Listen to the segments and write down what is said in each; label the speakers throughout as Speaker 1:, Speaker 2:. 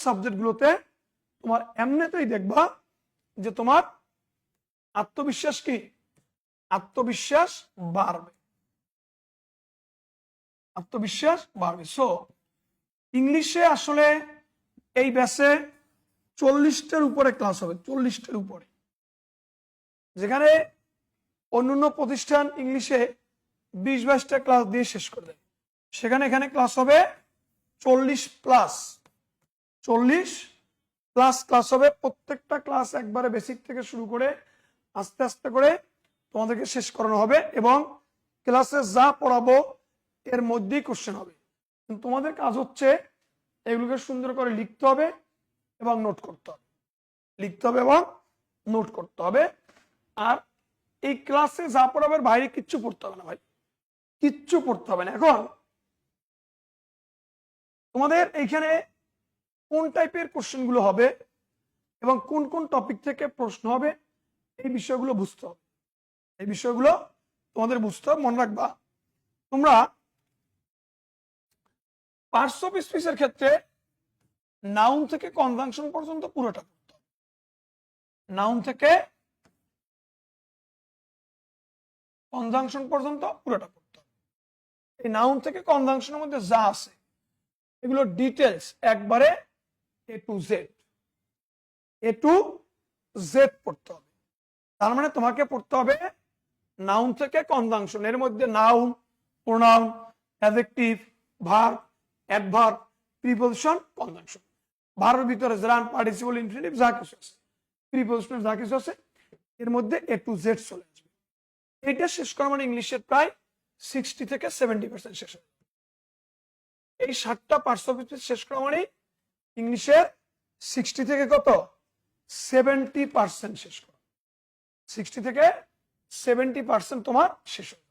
Speaker 1: সাবজেক্টগুলোতে তোমার এমনিতেই দেখবা যে তোমার আত্মবিশ্বাস কি আত্মবিশ্বাস বাড়বে, আত্মবিশ্বাস বাড়বে। সো ইংলিশে আসলে এই ব্যাচে 40টার উপরে ক্লাস হবে, 40টার উপরে। যেখানে অন্যান্য প্রতিষ্ঠান ইংলিশে 20-22টা ক্লাস দিয়ে শেষ করে দেয়, সেখানে এখানে ক্লাস হবে 40+। 40+ ক্লাস হবে। প্রত্যেকটা ক্লাস একবারে বেসিক থেকে শুরু করে আস্তে আস্তে করে তোমাদেরকে শেষ করানো হবে, এবং ক্লাসে যা পড়াবো এর মধ্যেই কোশ্চেন হবে। তোমাদের কাজ হচ্ছে এগুলোকে সুন্দর করে লিখতে হবে এবং নোট করতে হবে, লিখতে হবে এবং নোট করতে হবে। আর এই ক্লাসে যা পড়াবে বাইরে কিচ্ছু পড়তে হবে না ভাই, কিচ্ছু পড়তে হবে না। এখন তোমাদের এইখানে কোন টাইপের কোশ্চেন গুলো হবে এবং কোন কোন টপিক থেকে প্রশ্ন হবে এই বিষয়গুলো বুঝতে হবে, এই বিষয়গুলো তোমাদের বুঝতে হবে। মনে রাখবা তোমরা পার্টস অফ স্পিচের ক্ষেত্রে নাউন থেকে কনজাংশন পর্যন্ত পুরোটা পড়তে হবে, নাউন থেকে কনজাংশন পর্যন্ত পুরোটা পড়তে হবে। এই নাউন থেকে কনজাংশনের মধ্যে যা আছে এগুলো ডিটেলস একবারে A to Z পড়তে হবে। তার মানে তোমাকে পড়তে হবে নাউন থেকে কনজাংশন, এর মধ্যে noun, pronoun, adjective, verb, adverb, preposition, conjunction. ভার্বের ভিতরে জার্ন, পার্টিসিপল, ইনফিনিটিভ যা কিছু আছে, প্রিপোজিশন যা কিছু আছে, এর মধ্যে A to Z চলে আসবে। এটা শেষ করা মানে ইংলিশের প্রায় 60 থেকে 70% শেষ হবে। এই 7টা পার্টস অফ স্পিচ শেষ করা মানে ইংলিশের 60 থেকে কত 70% শেষ করা, 60 থেকে 70% তোমার শেষ হবে।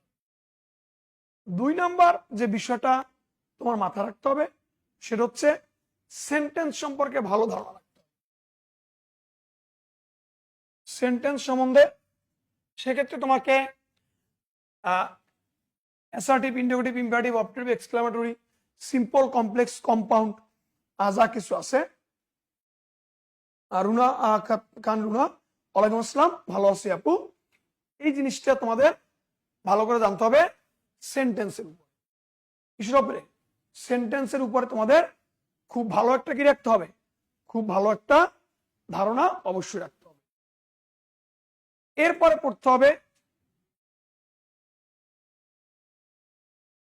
Speaker 1: 2 নাম্বার যে বিষয়টা তোমার মাথায় রাখতে হবে সেটা হচ্ছে সেন্টেন্স সম্পর্কে ভালো ধারণা রাখতে হবে, সেন্টেন্স সম্বন্ধে। সেক্ষেত্রে তোমাকে assertive, interrogative, imperative, objective, exclamatory, simple, complex, compound যা কিছু আছে। রুনা খান, রুনা ওয়ালাইকুম আসসালাম, ভালো আছি আপু। এই জিনিসটা তোমাদের ভালো করে জানতে হবে সেন্টেন্সের উপরে। কিসের উপরে? সেন্টেন্সের উপরে তোমাদের খুব ভালো একটা কি রাখতে হবে, খুব ভালো একটা ধারণা অবশ্যই রাখতে হবে। এরপরে পড়তে হবে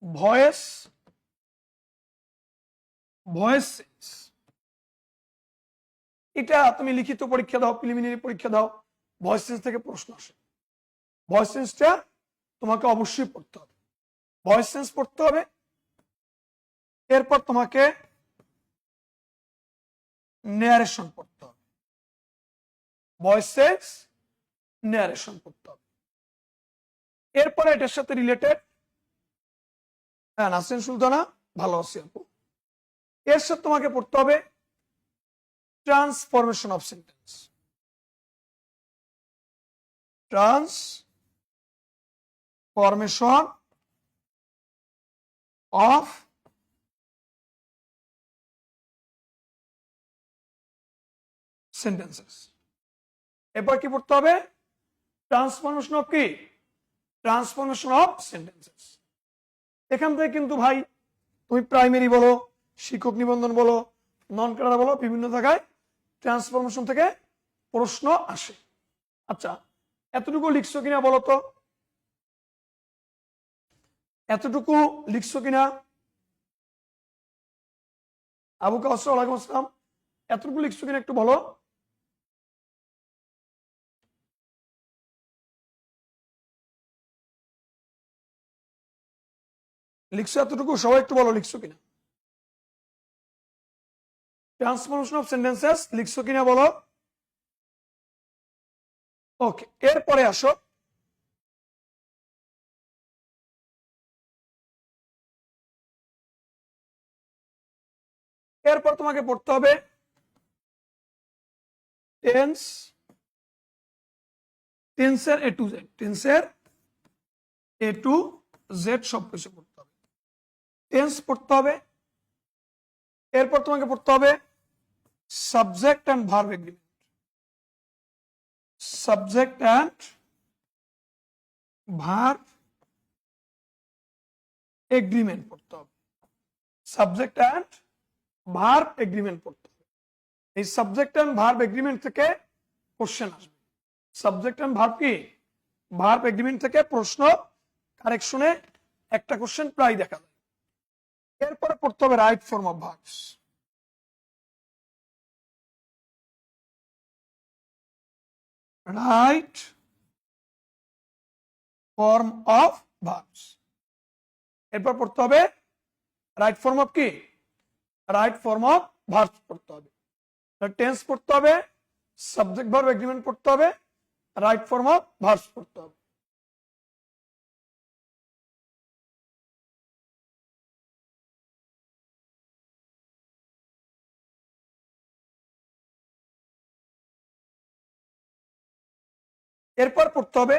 Speaker 1: ভয়েস সেন্স। এটা তুমি লিখিত পরীক্ষা দাও, প্রিলিমিনারি পরীক্ষা দাও, ভয়েস সেন্স থেকে প্রশ্ন আসে। ভয়েস সেন্সটা তোমাকে অবশ্যই পড়তে হবে, ভয়েস সেন্স পড়তে হবে। এরপর তোমাকে ন্যারেশন পড়তে হবে, ভয়েস সেন্স, ন্যারেশন পড়তে হবে। এরপরে এটার সাথে রিলেটেড, হ্যাঁ নাসরিন সুলতানা ভালো আছি আপু। এর সাথে তোমাকে পড়তে হবে transformation of sentence, transformation of sentences. এরপর কি পড়তে হবে? ট্রান্সফরমেশন অফ কি? Transformation of sentences. এখান থেকে কিন্তু ভাই তুমি প্রাইমারি বলো, শিক্ষক নিবন্ধন বলো, নন ক্যাডার বলো, বিভিন্ন জায়গায় ট্রান্সফরমেশন থেকে প্রশ্ন আসে। আচ্ছা এতটুকু লিখছো কিনা বলো তো, এতটুকু লিখছো কিনা? আবু কাউসার ওয়ালাইকুম আসসালাম, এতটুকু লিখছো কিনা একটু বলো। লিখছো এতটুকু? সবাই একটু বলো লিখছো কিনা। ট্রান্সফরমেশন অফ সেন্টেন্সেস লিখছো কিনা বলো। ওকে, এরপরে আসো এরপর তোমাকে পড়তে হবে টেন্স, টেন্সের A to Z, টেন্সের A to Z সবকিছু পড়তে হবে। টেন্স পড়তে হবে। এরপর তোমাকে পড়তে হবে subject and verb agreement, subject and verb agreement পড়তে হবে, সাবজেক্ট অ্যান্ড ভার্ব এগ্রিমেন্ট পড়তে হবে। এই সাবজেক্ট অ্যান্ড ভার্ব এগ্রিমেন্ট থেকে কোশ্চেন আসবে। সাবজেক্ট অ্যান্ড ভার্ব কি, ভার্ব এগ্রিমেন্ট থেকে প্রশ্ন কারেকশনে একটা কোশ্চেন প্রায় দেখা যায়। এরপরে পড়তে হবে right form of verbs, right form of verbs. এরপর পড়তে হবে রাইট ফর্ম অফ কি, রাইট ফর্ম অফ ভার্বস পড়তে হবে, টেন্স পড়তে হবে, সাবজেক্ট ভার্ব এগ্রিমেন্ট পড়তে হবে, রাইট ফর্ম অফ ভার্বস পড়তে হবে। এরপর পড়তে হবে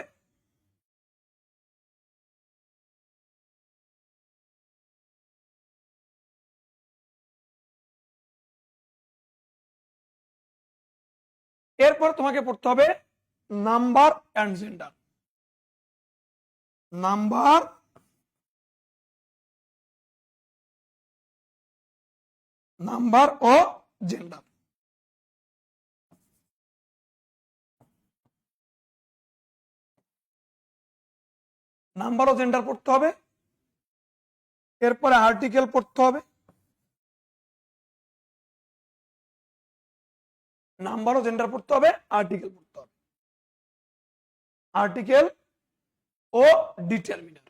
Speaker 1: এরপর তোমাকে পড়তে হবে number and gender, number number ও জেন্ডার। নাম্বার ও জেন্ডার পড়তে হবে, এরপরে আর্টিকেল পড়তে হবে, নাম্বার ও জেন্ডার পড়তে হবে, আর্টিকেল পড়তে হবে, আর্টিকেল ও ডিটারমিনার,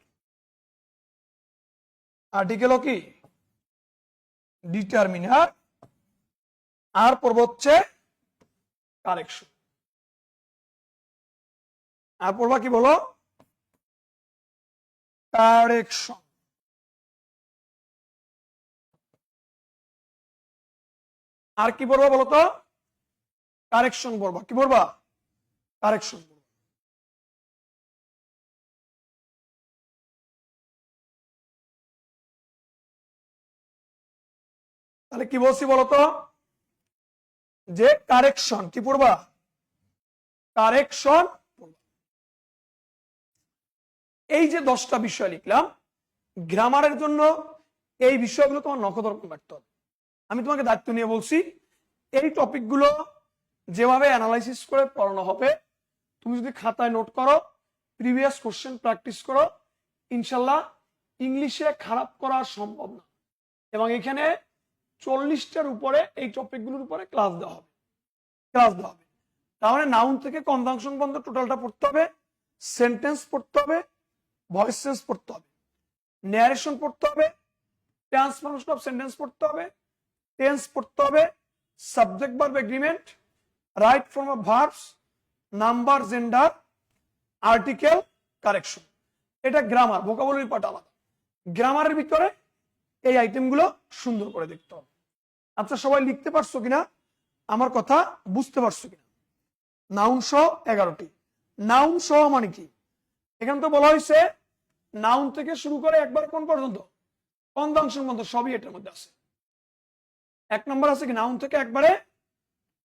Speaker 1: আর্টিকেল ও কি ডিটারমিনার, আর পড়ব হচ্ছে কারেকশন। আর পড়বা কি বলো, কারেকশন। আর কি পড়বা বলো তো, কারেকশন পড়বা। কি পড়বা, কারেকশন পড়বা। তাহলে কি বলছি বলতো, যে কারেকশন কি পড়বা, কারেকশন। এই যে 10টা বিষয় লিখলাম গ্রামারের জন্য, এই বিষয়গুলো তোমার নখদর্পণ রাখতে হবে। আমি তোমাকে দায়িত্ব নিয়ে বলছি, এই টপিকগুলো যেভাবে অ্যানালাইসিস করে পড়ানো হবে, তুমি যদি খাতায় নোট করো, প্রিভিয়াস কোশ্চেন প্র্যাকটিস করো, ইনশাল্লাহ ইংলিশে খারাপ করা সম্ভব না। এবং এখানে 40টার উপরে এই টপিকগুলোর উপরে ক্লাস দেওয়া হবে, তার মানে নাউন থেকে কনজাংশন পর্যন্ত টোটালটা পড়তে হবে, সেন্টেন্স পড়তে হবে, ভয়েস চেঞ্জ পড়তে হবে, ন্যারেশন পড়তে হবে, ট্রান্সফরমেশন অফ সেন্টেন্স পড়তে হবে, টেন্স পড়তে হবে, subject verb agreement, right form of verbs, number gender, article, correction. এটা গ্রামার, ভোকাবুলারি পার্ট আলাদা। গ্রামারের ভিতরে এই আইটেমগুলো সুন্দর করে দেখতে হবে। আচ্ছা, সবাই লিখতে পারছো কিনা, আমার কথা বুঝতে পারছো কিনা? নাউন সহ 11টি। নাউন সহ মানে কি, এখানে তো বলা হয়েছে নাউন থেকে শুরু করে একবার কোন পর্যন্ত, কনজাংশন পর্যন্ত, সবই এটার মধ্যে আছে। 1 নম্বর আছে কি, নাউন থেকে একবারে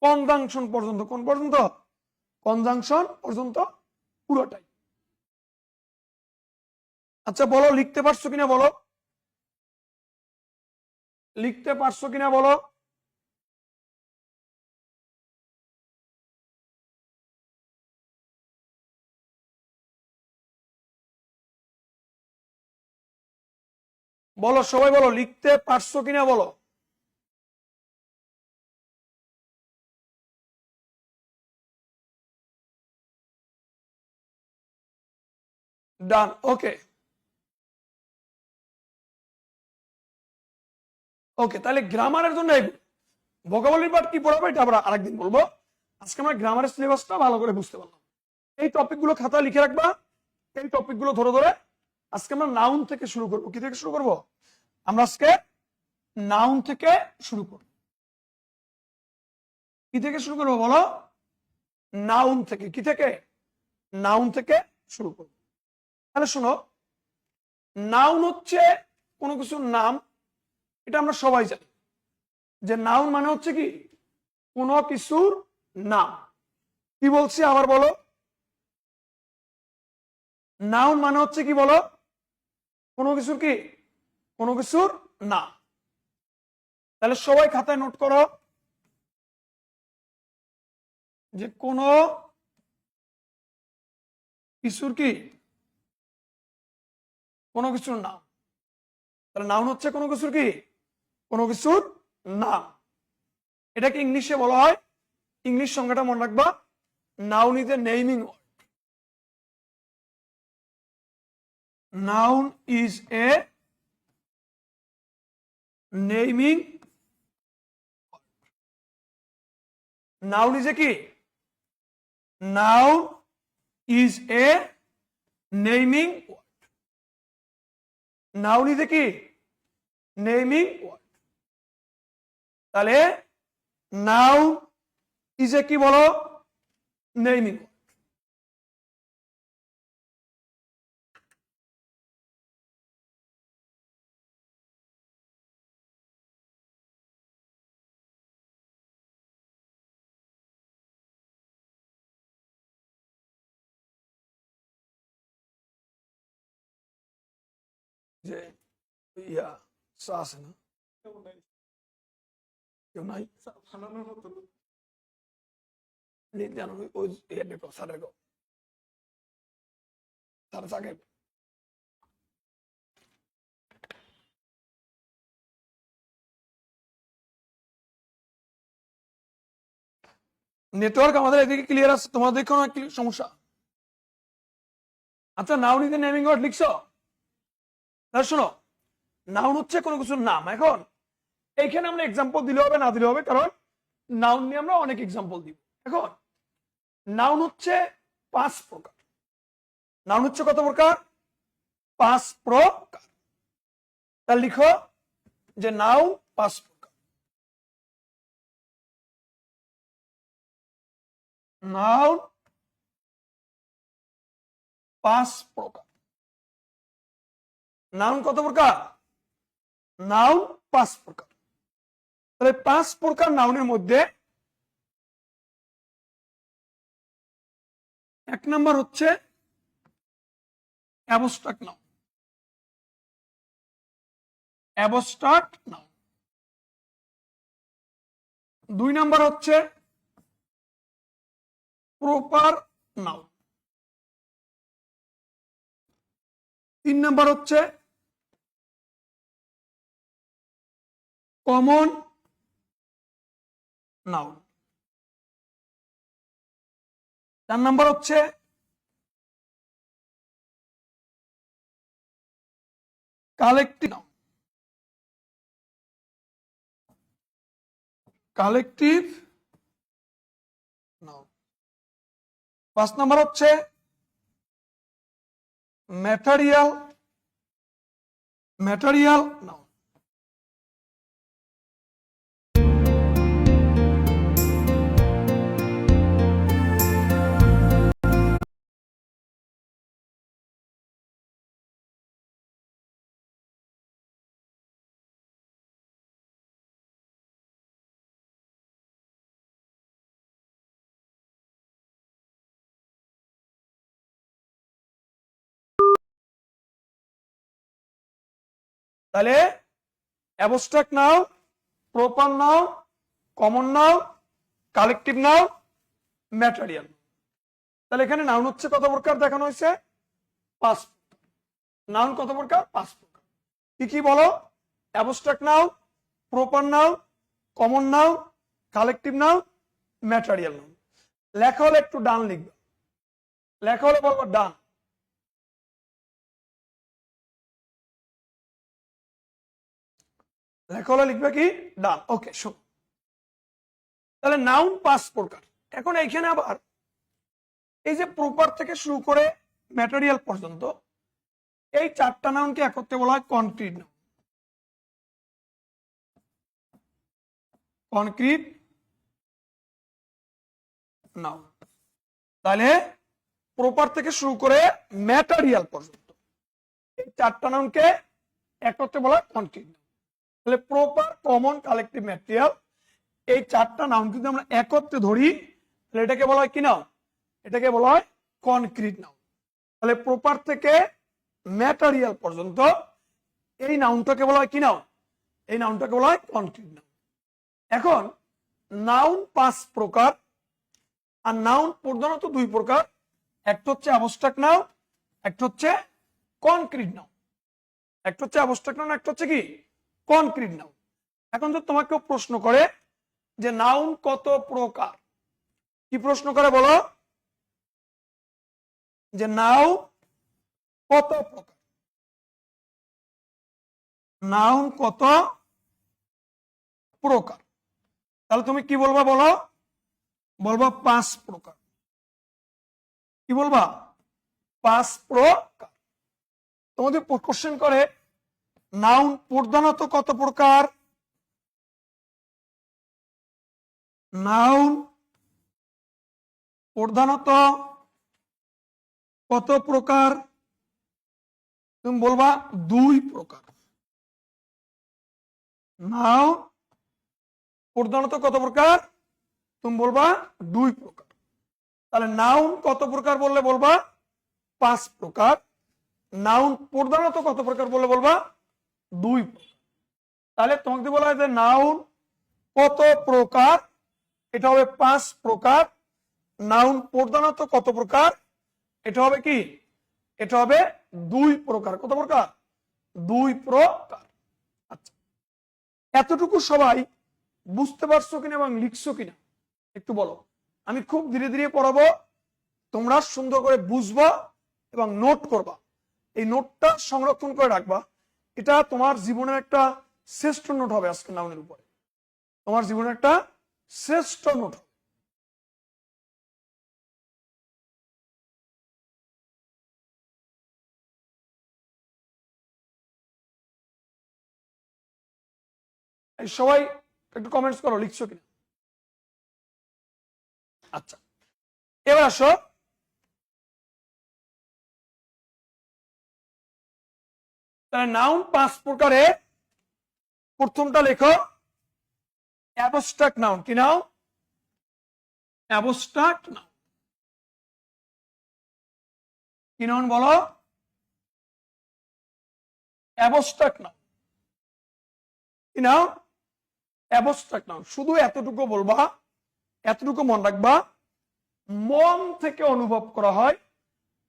Speaker 1: কনজাংশন পর্যন্ত। কোন পর্যন্ত, কনজাংশন পর্যন্ত, পুরোটাই। আচ্ছা বলো, লিখতে পারছো কিনা বলো, লিখতে পারছো কিনা বলো। বলো সবাই, বলো লিখতে পারছো কিনা বলো। ডান, ওকে ওকে। তাহলে গ্রামারের জন্য ভোকাবুলারি পার্ট কি পড়াবো এটা আমরা আরেকদিন বলবো। আজকে আমরা গ্রামারের সিলেবাসটা ভালো করে বুঝতে পারলাম। এই টপিকগুলো খাতা লিখে রাখবা, এই টপিকগুলো ধরে ধরে আজকে আমরা নাউন থেকে শুরু করবো। কি থেকে শুরু করব, আমরা আজকে নাউন থেকে শুরু করব। কি থেকে শুরু করবো বলো, নাউন থেকে। কি থেকে, নাউন থেকে শুরু করব। তাহলে শোনো, নাউন হচ্ছে কোনো কিছুর নাম, এটা আমরা সবাই জানি যে নাউন মানে হচ্ছে কি কোনো কিছুর নাম। কি বলছি আবার বলো, নাউন মানে হচ্ছে কি বলো, কোনো কিছুর কি, কোনো কিছুর নাম। তাহলে সবাই খাতায় নোট করো যে কোনো কিছুর কি, কোনো কিছুর নাম। তাহলে নাউন হচ্ছে কোনো কিছুর কি, কোনো কিছুর নাম। এটাকে ইংলিশে বলা হয়, ইংলিশ সংজ্ঞাটা মনে রাখবা, noun is a naming word. Noun is a naming, noun is a কি, noun is a naming word. Noun is a কি, নেমিং ওয়ার্ড। তাহলে নাউন ইজ এ কি বলো, নেমিং ওয়ার্ড। যে ইয়া চা আছে না, কেউ নাই জানো ওই স্যারের স্যার চাকে নেটওয়ার্ক আমাদের এদিকে ক্লিয়ার আছে, তোমাদের কোনো সমস্যা? আচ্ছা, noun is a naming word লিখছো? তাহলে শোনো, নাউন হচ্ছে কোনো কিছুর নাম। এখন এইখানে আমরা এক্সাম্পল দিলে হবে না দিলে হবে, কারণ নাউন নিয়ে আমরা অনেক এক্সাম্পল দিব। এখন নাউন হচ্ছে 5 প্রকার। নাউন হচ্ছে কত প্রকার? 5 প্রকার। তাহলে লিখো যে নাউন 5 প্রকার। নাউন 5 প্রকার। নাউন কত প্রকার? নাউন 5 প্রকার। তাহলে 5 প্রকার নাউনের মধ্যে 1 নাম্বার হচ্ছে abstract noun. Abstract noun. 2 number হচ্ছে প্রপার নাউন। 3 নাম্বার হচ্ছে কমন নাউন। 4 নাম্বার হচ্ছে collective noun. Collective noun. 5 number হচ্ছে ম্যাটেরিয়াল নাউন। তাহলে abstract noun, proper noun, common noun, collective noun, material. তাহলে এখানে নাউন হচ্ছে কত প্রকার দেখানো হয়েছে? 5। নাউন কত প্রকার? 5 প্রকার। কি কি বলো? Abstract noun, proper noun, common noun, collective noun, material noun. লেখা হলে একটু ডান লিখবে, লেখা হলে বলবো ডান। লেখা হলে লিখবে কি? ডান। ওকে, শোন, তাহলে নাউন 5 প্রকার। এখন এইখানে আবার এই যে প্রপার থেকে শুরু করে ম্যাটেরিয়াল পর্যন্ত এই 4টা নাউনকে একত্রে বলা হয় কনক্রিট নাউন। Concrete noun. তাহলে প্রপার থেকে শুরু করে ম্যাটেরিয়াল পর্যন্ত এই 4টা নাউনকে একত্রে বলা হয় কনক্রিট নাউন। তাহলে প্রপার, কমন, কালেকটিভ, ম্যাটেরিয়াল এই চারটা নাউন যদি আমরা একত্রে ধরি তাহলে এটাকে বলা হয় কি নাউন? এটাকে বলা হয় কনক্রিট নাউন। তাহলে প্রপার থেকে ম্যাটেরিয়াল পর্যন্ত এই নাউনটাকে বলা হয় কি নাউন? এই নাউনটাকে বলা হয় কনক্রিট নাউন। এখন নাউন 5 প্রকার, আর নাউন প্রধানত 2 প্রকার। একটা হচ্ছে অ্যাবস্ট্রাক্ট নাউন, একটা হচ্ছে কনক্রিট নাউন। একটা হচ্ছে অ্যাবস্ট্রাক্ট নাউন, একটা হচ্ছে কি কনক্রিট নাউন। এখন যদি তোমাকে প্রশ্ন করে যে নাউন কত প্রকার, কি প্রশ্ন করে বলো? যে নাউন কত প্রকার, নাউন কত প্রকার, তাহলে তুমি কি বলবা বলো? বলবা 5 প্রকার। কি বলবা? 5 প্রকার। তোমাদের কোশ্চেন করে নাউন প্রধানত কত প্রকার, নাউন প্রধানত কত প্রকার, তুমি বলবা 2 প্রকার। নাউন প্রধানত কত প্রকার, তুমি বলবা 2 প্রকার। তাহলে নাউন কত প্রকার বললে বলবা 5 প্রকার, নাউন প্রধানত কত প্রকার বললে বলবা 2 প্রকার। তাহলে তোমাকে বলা হয় যে নাউন কত প্রকার, এটা হবে 5 প্রকার। নাউন প্রধানত কত প্রকার, এটা হবে কি, এটা হবে 2 প্রকার। কত প্রকার? 2 প্রকার। আচ্ছা, এতটুকু সবাই বুঝতে পারছো কিনা এবং লিখছো কিনা একটু বলো। আমি খুব ধীরে ধীরে পড়াবো, তোমরা সুন্দর করে বুঝবা এবং নোট করবা। এই নোটটা সংরক্ষণ করে রাখবা, এটা তোমার জীবনের একটা শ্রেষ্ঠ নোট হবে। আজকে নাউনের উপরে তোমার জীবনের একটা শ্রেষ্ঠ নোট হবে। এই সবাই একটু কমেন্টস করো লিখছো কিনা। আচ্ছা, এবার আসো তাহলে নাউন 5 প্রকারে প্রথমটা লেখো অ্যাবস্ট্রাক্ট নাউন। কি নাউন? Abstract noun. কি নাউন বলো? Abstract noun. কি নাউন? Abstract noun. শুধু এতটুকু বলবা, এতটুকু মনে রাখবা, মন থেকে অনুভব করা হয়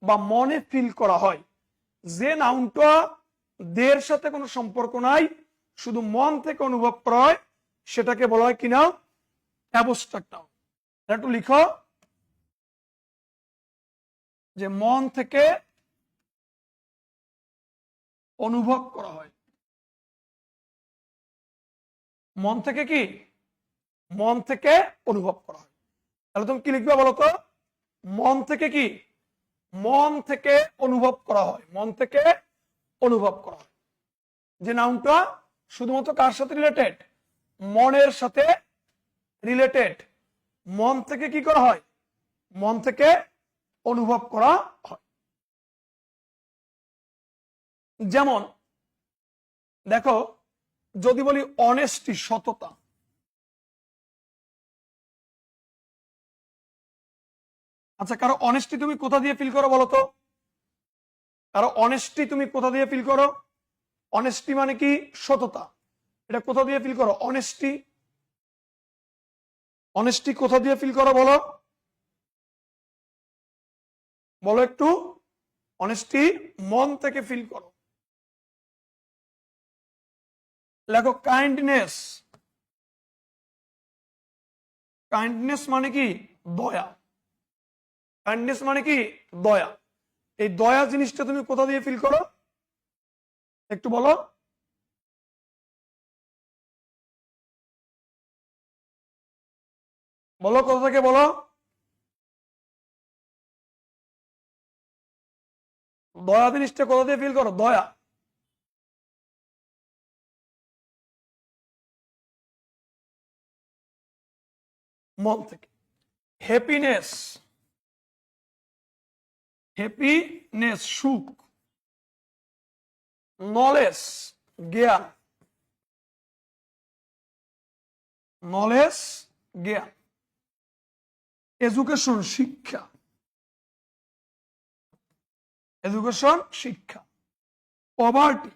Speaker 1: বা মনে ফিল করা হয়। যে নাউনটা দেহের সাথে কোনো সম্পর্ক নাই, শুধু মন থেকে অনুভব করা হয়, সেটাকে বলা হয় কি নাউন? Abstract noun. একটু লিখো যে মন থেকে অনুভব করা হয়। মন থেকে কি? মন থেকে অনুভব করা হয়। তাহলে তুমি কি লিখবে বলো তো? মন থেকে কি? মন থেকে অনুভব করা হয়। মন থেকে অনুভব করা হয়। যে নাউনটা শুধুমাত্র কার সাথে রিলেটেড? মনের সাথে রিলেটেড। মন থেকে কি করা হয়? মন থেকে অনুভব করা হয়। যেমন দেখো, যদি বলি অনেস্টি, সততা, আচ্ছা কারো অনেস্টি তুমি কোথা দিয়ে ফিল করো বলো তো? কারো অনেস্টি তুমি কোথা দিয়ে ফিল করো? অনেস্টি মানে কি? সততা। এটা কোথা দিয়ে ফিল করো? অনেস্টি। অনেস্টি কোথা দিয়ে ফিল করো বলো? বলো একটু। অনেস্টি মন থেকে ফিল করো। লেখো কাইন্ডনেস। কাইন্ডনেস মানে কি? দয়া। কাইন্ডনেস মানে কি? দয়া। এই দয়া জিনিসটা তুমি কোথা দিয়ে ফিল করো একটু বলো। বলো কোথা থেকে বলো। দয়া জিনিসটা কোথা দিয়ে ফিল করো? দয়া মন থেকে। হ্যাপিনেস। হ্যাপিনেস সুখ। নলেজ জ্ঞান। নলেজ জ্ঞান, এডুকেশন শিক্ষা, এডুকেশন শিক্ষা। পভার্টি,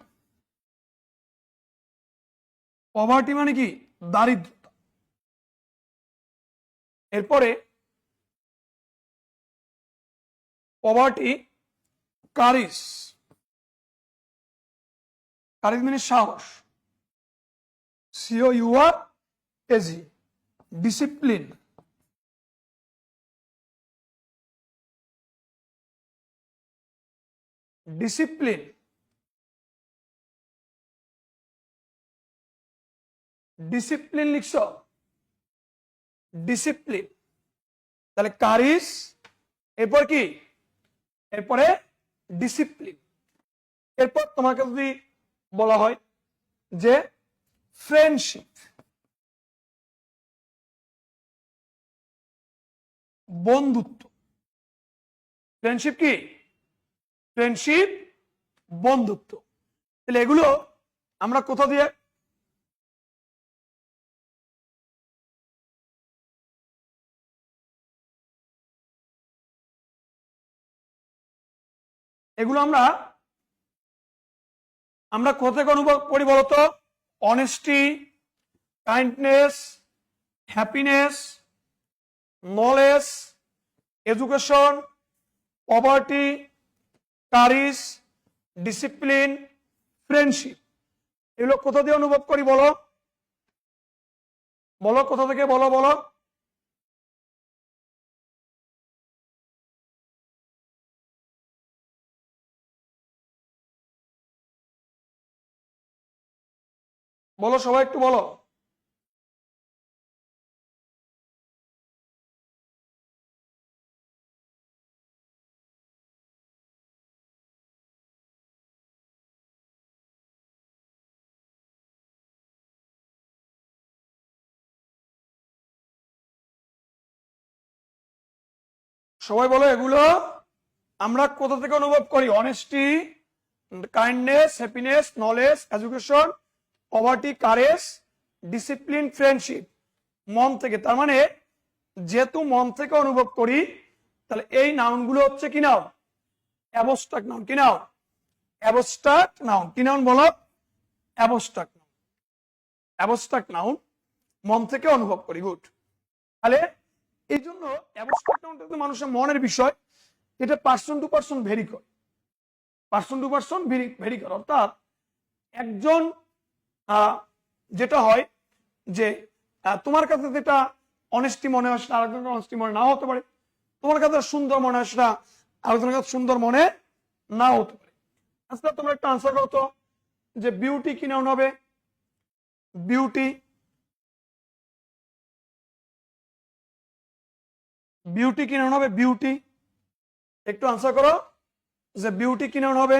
Speaker 1: পভার্টি মানে কি দারিদ্রতা। এরপরে পভার্টি কারিজ, কারিজ মানে সাহস, COURAGE, ডিসিপ্লিন, ডিসিপ্লিন, ডিসিপ্লিন লিখছ, ডিসিপ্লিন। তাহলে কারিজ, এরপর কি, এরপরে ডিসিপ্লিন। এরপর তোমাকে যদি বলা হয় যে ফ্রেন্ডশিপ, বন্ধুত্ব। ফ্রেন্ডশিপ কি, ফ্রেন্ডশিপ বন্ধুত্ব। তাহলে এগুলো আমরা কোথা দিয়ে, এগুলো আমরা আমরা কোথা থেকে অনুভব করি বলতো? Honesty, kindness, happiness, knowledge, education, poverty, curries, discipline, friendship. এগুলো কোথা দিয়ে অনুভব করি বলো? বলো কোথা থেকে, বলো বলো। বলো সবাই একটু বলো। সবাই বলো এগুলো আমরা কোথা থেকে অনুভব করি? Honesty, kindness, happiness, knowledge, education, poverty, courage, discipline, friendship. মন থেকে। তার মানে যেহেতু মন থেকে অনুভব করি, তাহলে এই নাউনগুলো হচ্ছে কি নাউন? Abstract noun. কি নাউন? Abstract noun. কি নাউন বলো? Abstract noun. অ্যাবস্ট্রাক্ট নাউন মন থেকে অনুভব করি। গুড। তাহলে এই জন্য অ্যাবস্ট্রাক্ট নাউনটা তো মানুষের মনের বিষয়, এটা পার্সন টু পার্সন ভেরি করে। পার্সন টু পার্সন ভেরি করে। অর্থাৎ একজন যেটা হয় যে তোমার কাছে যেটা অনেস্টি মনে হয় সেটা আরেকজনের অনেস্টি মনে নাও হতে পারে। তোমার কাছে সুন্দর মনে হয় সেটা আরেকজনের কাছে সুন্দর মনে নাও হতে পারে। আজকে তোমরা একটা আনসার করো তো, যে বিউটি কি নাউন হবে? বিউটি, বিউটি কি নাউন হবে? বিউটি, একটু আনসার করো যে বিউটি কি নাউন হবে?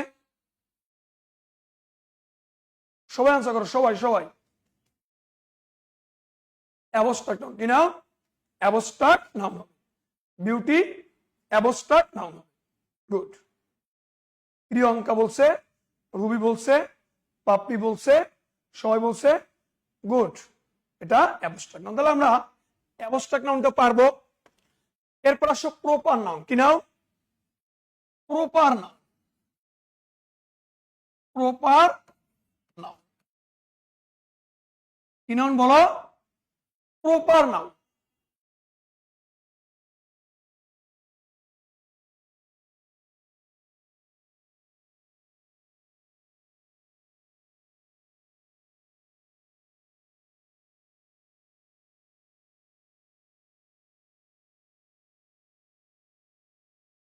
Speaker 1: সবাই আনসার করো, সবাই সবাই। Abstract noun. কি নাউন? অ্যাবস্ট্রাক্ট নাউন হবে বিউটি, অ্যাবস্ট্রাক্ট নাউন হবে। গুড। প্রিয়ঙ্কা বলছে, রুবি বলছে, পাপ্পি বলছে, সবাই বলছে গুড, এটা অ্যাবস্ট্রাক্ট নাউন। তাহলে আমরা অ্যাবস্ট্রাক্ট নাউনটা পারবো। এরপর আসো প্রপার নাউন। কি noun? Proper noun. Proper noun কি নাউন বলো? Proper noun.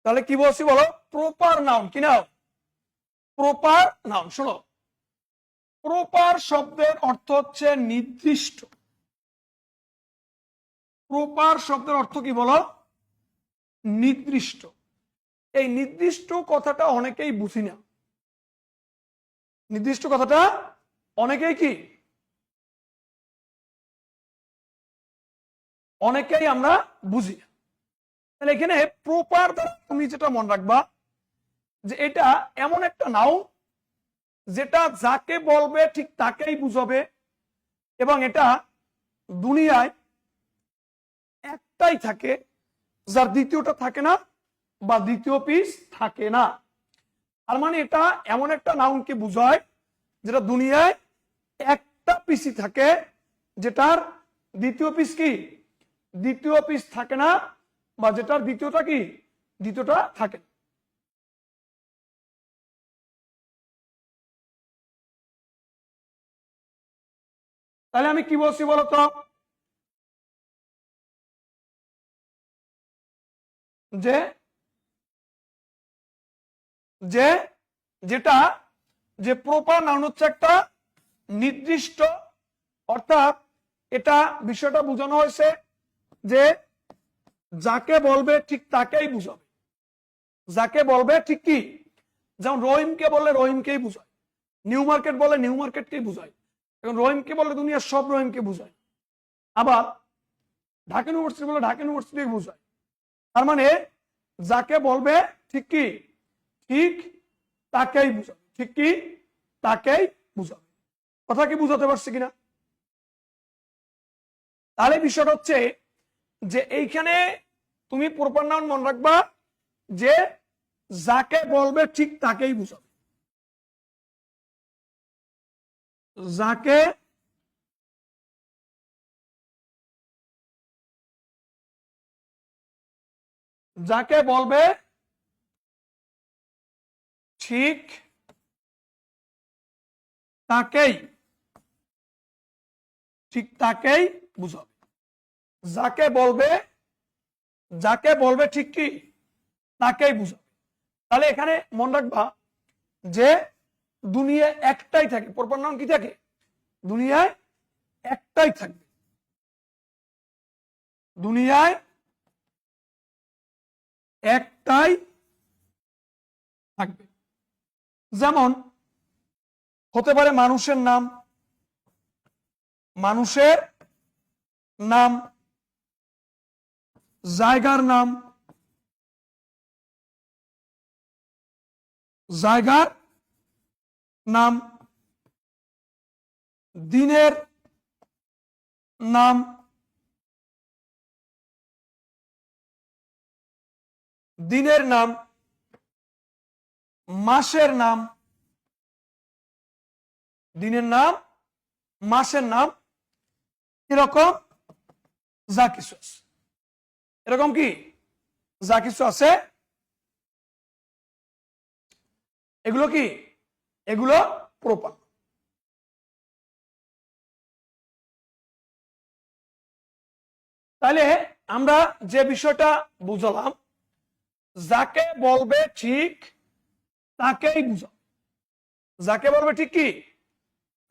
Speaker 1: তাহলে কি বলছি বলো? Proper noun. কি নাউন? Proper noun. শোনো, প্রপার শব্দের অর্থ হচ্ছে নির্দিষ্ট। প্রপার শব্দের অর্থ কি বলো? নির্দিষ্ট। এই নির্দিষ্ট কথাটা অনেকেই বুঝি না। নির্দিষ্ট কথাটা অনেকেই কি, অনেকেই আমরা বুঝি না। তাহলে এখানে প্রপার তুমি যেটা মনে রাখবা যে এটা এমন একটা নাউন যেটা যাকে বলবে ঠিক তাকেই বুঝাবে, এবং এটা দুনিয়ায় একটাই থাকে যার দ্বিতীয়টা থাকে না বা দ্বিতীয় পিস থাকে না। তার মানে এটা এমন একটা নাউনকে বোঝায় যেটা দুনিয়ায় একটা পিসই থাকে, যেটার দ্বিতীয় পিস কি, দ্বিতীয় পিস থাকে না, বা যেটার দ্বিতীয়টা কি, দ্বিতীয়টা থাকে না। তাহলে আমি কি বলছি বলতো, যে যে যেটা যে প্রপার নাউন হচ্ছে একটা নির্দিষ্ট, অর্থাৎ এটা বিষয়টা বোঝানো হয়েছে যে যাকে বলবে ঠিক তাকেই বুঝাবে, যাকে বলবে ঠিক কি, যেমন রহিমকে বললে রহিমকেই বুঝায়, নিউ মার্কেট বলে নিউ মার্কেটকেই বুঝায়। এখন রহিমকে বললে দুনিয়ার সব রহিমকে বুঝায়, আবার ঢাকা ইউনিভার্সিটি বলে ঢাকা ইউনিভার্সিটি বুঝায়। তার মানে যাকে বলবে ঠিক কি, ঠিক তাকেই বুঝাবে, ঠিক কি তাকেই বুঝাবে। কথা কি বুঝাতে পারছি কিনা? তাহলে বিষয়টা হচ্ছে যে এইখানে তুমি প্রপার নাউন মনে রাখবা যে যাকে বলবে ঠিক তাকেই বুঝাবে, যাকে যাকে বলবে ঠিক তাকেই, ঠিক তাকেই বুঝাবে, যাকে বলবে, যাকে বলবে ঠিক কি তাকেই বুঝাবে। তাহলে এখানে মনে রাখবা যে দুনিয়ায় একটাই থাকে, প্রপার নাউন কি থাকে, দুনিয়ায় একটাই থাকবে, দুনিয়ায় একটাই থাকবে। যেমন হতে পারে মানুষের নাম, মানুষের নাম, জায়গার নাম, জায়গার নাম, দিনের নাম, দিনের নাম, মাসের নাম, দিনের নাম, মাসের নাম, এরকম যা কিছু আছে, এরকম কি যা কিছু আছে, এগুলো কি, এগুলো প্রপার। তাহলে আমরা যে বিষয়টা বুঝলাম, যাকে বলবে ঠিক তাকেই বুঝাবে, যাকে বলবে ঠিক কি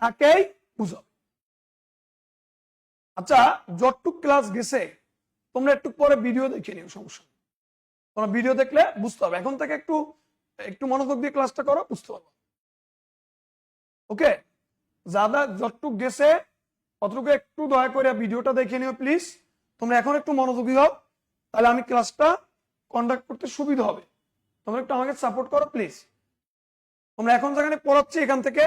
Speaker 1: তাকেই বুঝাবে। আচ্ছা, যতটুক ক্লাস গেছে তোমরা একটু পরে ভিডিও দেখে নিও, সমস্যা নেই। তোমরা ভিডিও দেখলে বুঝতে হবে, এখন থেকে একটু একটু মনোযোগ দিয়ে ক্লাসটা করো, বুঝতে পারবো। ওকে, যারা যতটুক গেছে অতটুকু একটু দয়া করে ভিডিওটা দেখে নিও প্লিজ। তোমরা এখন একটু মনোযোগী হও, তাহলে আমি ক্লাসটা কন্ডাক্ট করতে সুবিধা হবে। তোমরা একটু আমাকে সাপোর্ট করো প্লিজ। তোমরা এখন যেখানে পড়াচ্ছি এখান থেকে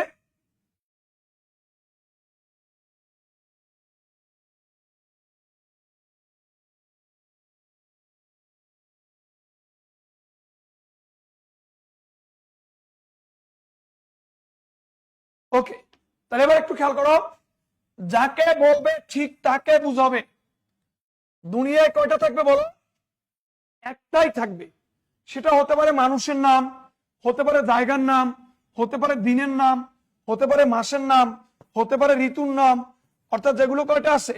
Speaker 1: ওকে, তাহলে এবার একটু খেয়াল করো, যাকে বলবে ঠিক তাকে বুঝাবে। দুনিয়ায় কয়টা থাকবে বলো, একটাই থাকবে। সেটা হতে পারে মানুষের নাম, হতে পারে জায়গার নাম, হতে পারে দিনের নাম, হতে পারে মাসের নাম, হতে পারে ঋতুর নাম, অর্থাৎ যেগুলো কয়টা আছে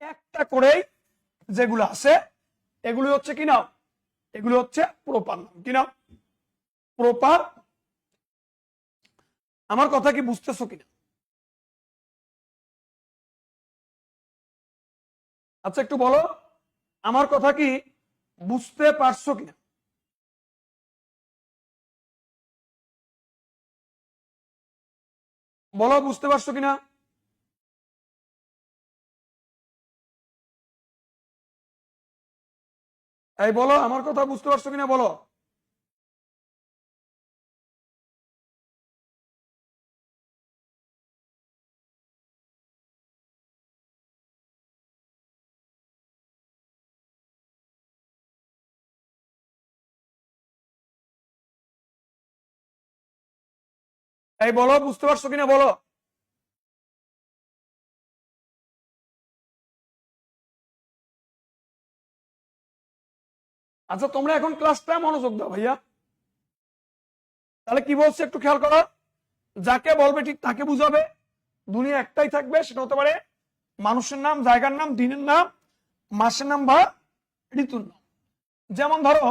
Speaker 1: একটা করেই যেগুলো আছে এগুলি হচ্ছে কি নাম, এগুলো হচ্ছে প্রপার নাম। কি নাম, প্রপার। আমার কথা কি বুঝতেছো কিনা? আচ্ছা একটু বলো, আমার কথা কি বুঝতে পারছো কিনা? বলো বুঝতে পারছো কিনা? এই বলো আমার কথা বুঝতে পারছো কিনা বলো। এই বলো, বুঝতে পারছো কিনা বলো। আচ্ছা তোমরা এখন ক্লাসটা মনোযোগ দাও ভাইয়া। তাহলে কি বলছে একটু খেয়াল করো। যাকে বলবে ঠিক তাকে বুঝাবে। দুনিয়া একটাই থাকবে, সেটা হতে পারে মানুষের নাম, জায়গার নাম, দিনের নাম, মাসের নাম বা ঋতুর নাম। যেমন ধরো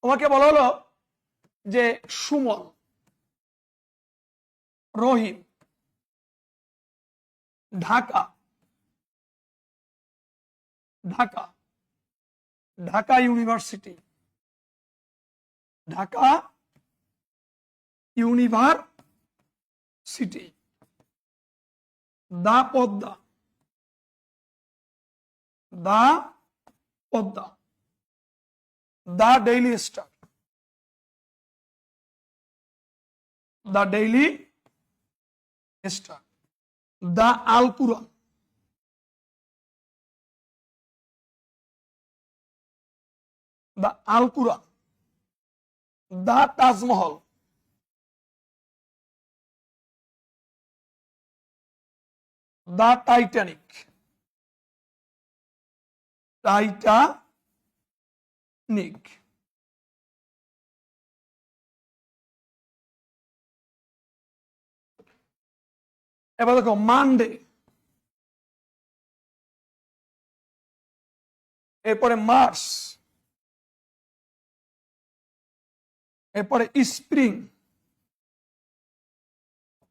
Speaker 1: তোমাকে বলা হলো যে Suman, Rahim, Dhaka, Dhaka, Dhaka university, Dhaka university, the Padma, the Padma, the daily star, the daily star, the Al Quran, the Al Quran, the Taj Mahal, the Titanic, Titanic. এবার দেখো মানডে, এরপরে মার্স, এরপরে স্প্রিং।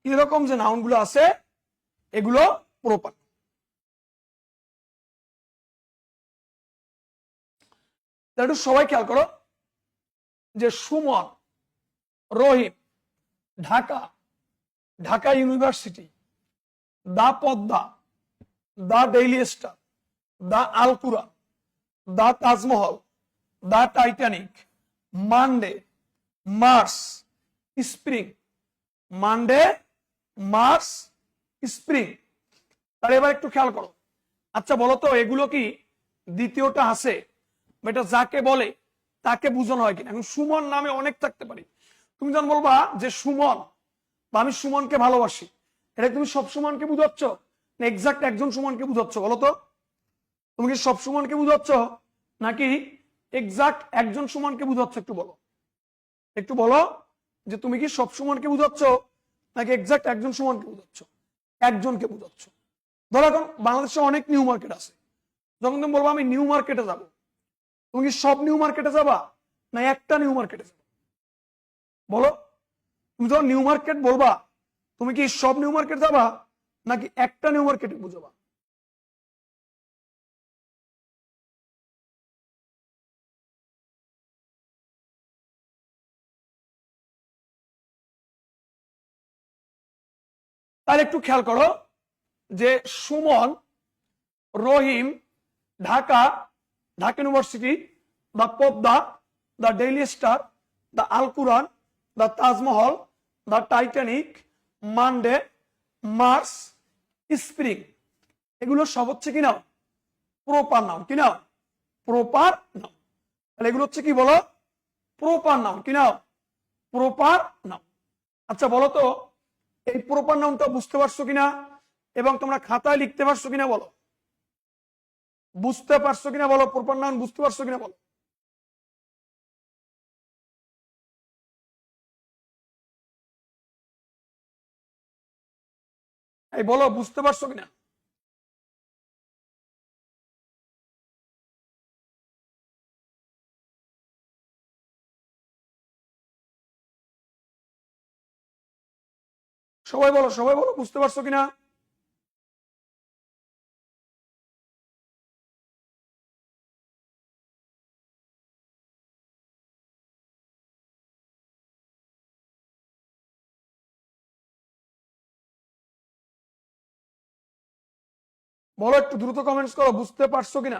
Speaker 1: এরকম যে নাউন গুলো আছে এগুলো প্রপার। একটু সবাই খেয়াল করো যে Suman, Rahim, Dhaka, Dhaka university, the Padma, the daily star, the Al Quran, the Taj Mahal, the Titanic, Monday, Mars, spring. Monday, Mars, spring. তাহলে এবার একটু খেয়াল করো। আচ্ছা বলো তো এগুলো কি দ্বিতীয়টা আছে, এটা যাকে বলে তাকে বোঝানো হয় কিনা? এখন সুমন নামে অনেক থাকতে পারে। তুমি যখন বলবা যে সুমন বা আমি সুমনকে ভালোবাসি, এটা তুমি সব সুমনকে বুঝাচ্ছ না এক্সাক্ট একজন সুমনকে বুঝাচ্ছ? বলো তো, তুমি কি সব সুমনকে বুঝাচ্ছ নাকি এক্সাক্ট একজন সুমনকে বুঝাচ্ছ? একটু বলো, একটু বলো যে তুমি কি সব সুমনকে বুঝাচ্ছ নাকি এক্সাক্ট একজন সুমনকে বুঝাচ্ছ? একজনকে বুঝাচ্ছ। ধরো এখন বাংলাদেশে অনেক নিউ মার্কেট আছে, যখন তুমি বলবো আমি নিউ মার্কেটে যাব, তুমি কি সব নিউ মার্কেটে যাবা না একটা নিউ মার্কেটে যাবা? বলো, তুমি যখন নিউ মার্কেট বলবা তুমি কি সব নিউ মার্কেট যাবা নাকি একটা নিউ মার্কেটে বুঝাবা? তাহলে একটু খেয়াল করো যে Suman, Rahim, Dhaka, Dhaka university, the Padma, the daily star, the Al Quran, the Taj Mahal, the Titanic, Monday, Mars, spring. এগুলো সব হচ্ছে কি নাও? Proper noun. কি নাও? Proper noun. তাহলে এগুলো হচ্ছে কি বলো? Proper noun. কি নাও? Proper noun. আচ্ছা বলো তো এই প্রপার নাউনটা বুঝতে পারছো কিনা এবং তোমরা খাতায় লিখতে পারছো কিনা বলো? বুঝতে পারছো কিনা বলো? প্রপার নাউন বুঝতে পারছো কিনা বলো? এই বলো, বুঝতে পারছো কিনা? সবাই বলো, সবাই বলো, বুঝতে পারছো কিনা? বলো, একটু দ্রুত কমেন্টস করো, বুঝতে পারছো কিনা?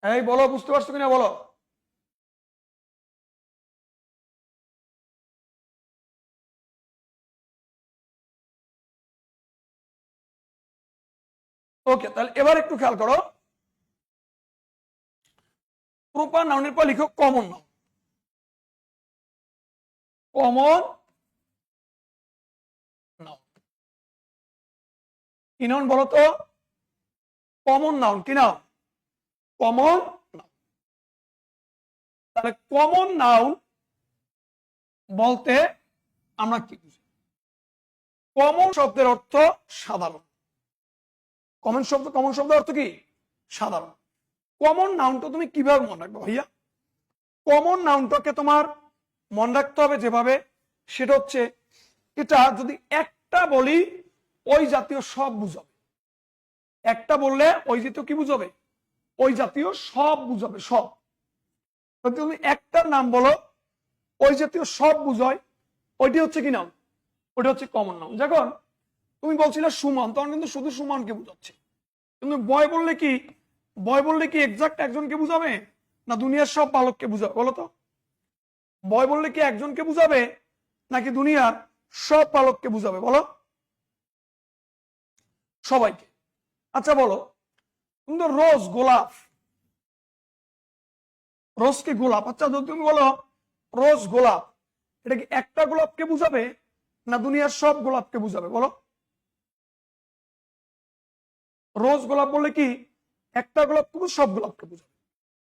Speaker 1: এই বলো, বুঝতে পারছো কিনা বলো? ওকে, তাহলে এবার একটু খেয়াল করো, প্রপার নাউনের পর লিখো কমন নাউন। কমন নাউন কি নাউন বলো তো? কমন নাউন কি নাউন? Common noun. তাহলে কমন নাউন বলতে আমরা কি বুঝি? কমন শব্দের অর্থ সাধারণ। কমন শব্দের অর্থ কি? সাধারণ। কমন নাউনটা তুমি কিভাবে মনে রাখবে ভাইয়া? কমন নাউনটাকে তোমার মনে রাখতে হবে যেভাবে, সেটা হচ্ছে এটা যদি একটা বলি ওই জাতীয় সব বুঝাবে। একটা বললে ওই জাতীয় কি বুঝাবে? ওই জাতীয় সব বুঝাবে, সব। যদি তুমি একটার নাম বলো ওই জাতীয় সব বুঝায়, ওইটি হচ্ছে কি নাউন? ওটা হচ্ছে কমন নাউন। যখন তুমি বলছিলে সুমন, তখন কিন্তু শুধু সুমনকে বুঝাচ্ছে। কিন্তু বয় বললে কি? বয় বললে কি এক্সাক্ট একজনকে বুঝাবে, না দুনিয়ার সব বালককে বুঝাবে বলো তো? বয় বললে কি একজনকে বুঝাবে, নাকি দুনিয়ার সব বালককে বুঝাবে বলো? সবাইকে। আচ্ছা বলো, তুমি তো রোজ, গোলাপ, রোজ কি গোলাপ? আচ্ছা যদি তুমি বলো রোজ গোলাপ, এটা কি একটা গোলাপকে বুঝাবে, না দুনিয়ার সব গোলাপকে বুঝাবে বলো? রোজ গোলাপ বললে কি একটা গোলাপ কিন্তু সব গোলাপকে বুঝাবে।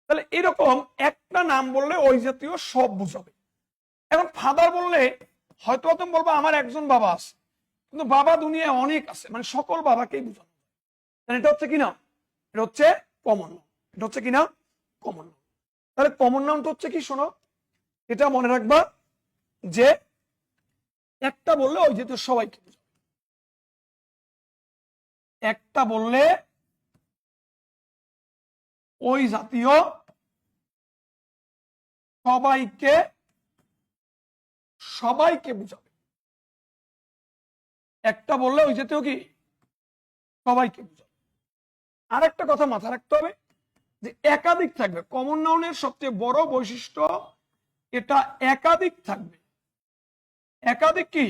Speaker 1: তাহলে এরকম একটা নাম বললে ওই জাতীয় সব বুঝাবে। এখন ফাদার বললে হয়তো তুমি বলবো আমার একজন বাবা আছে, কিন্তু বাবা দুনিয়ায় অনেক আছে, মানে সকল বাবাকেই বুঝানো। এটা হচ্ছে কি না? এটা হচ্ছে কমন নাউন। এটা হচ্ছে কি না? Common noun. তাহলে কমন নাউনটা হচ্ছে কি শোনো, এটা মনে রাখবা যে একটা বললে ওই জাতীয় সবাইকে বুঝাবে। একটা বললে ওই জাতীয় সবাইকে সবাইকে বুঝাবে। একটা বললে ওই জাতীয় কি সবাইকে বুঝাবে। আর একটা কথা মাথায় রাখতে হবে যে একাধিক থাকবে। কমন নাউনের সবচেয়ে বড় বৈশিষ্ট্য এটা একাধিক থাকবে। একাধিক কি?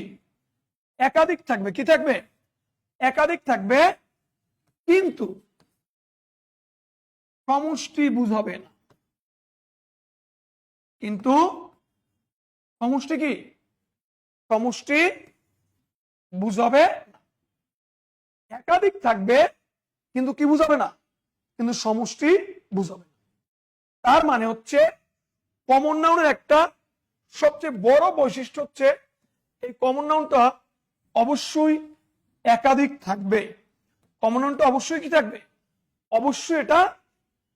Speaker 1: একাধিক থাকবে। কি থাকবে? একাধিক থাকবে, কিন্তু সমষ্টি বুঝাবে না। কিন্তু সমষ্টি কি? সমষ্টি বুঝাবে না। একাধিক থাকবে কিন্তু কি বুঝাবে না? কিন্তু সমষ্টি বুঝাবে না। তার মানে হচ্ছে কমন নাউনের একটা সবচেয়ে বড় বৈশিষ্ট্য হচ্ছে এই কমন নাউনটা অবশ্যই একাধিক থাকবে। কমন নাউনটা অবশ্যই কি থাকবে? অবশ্যই এটা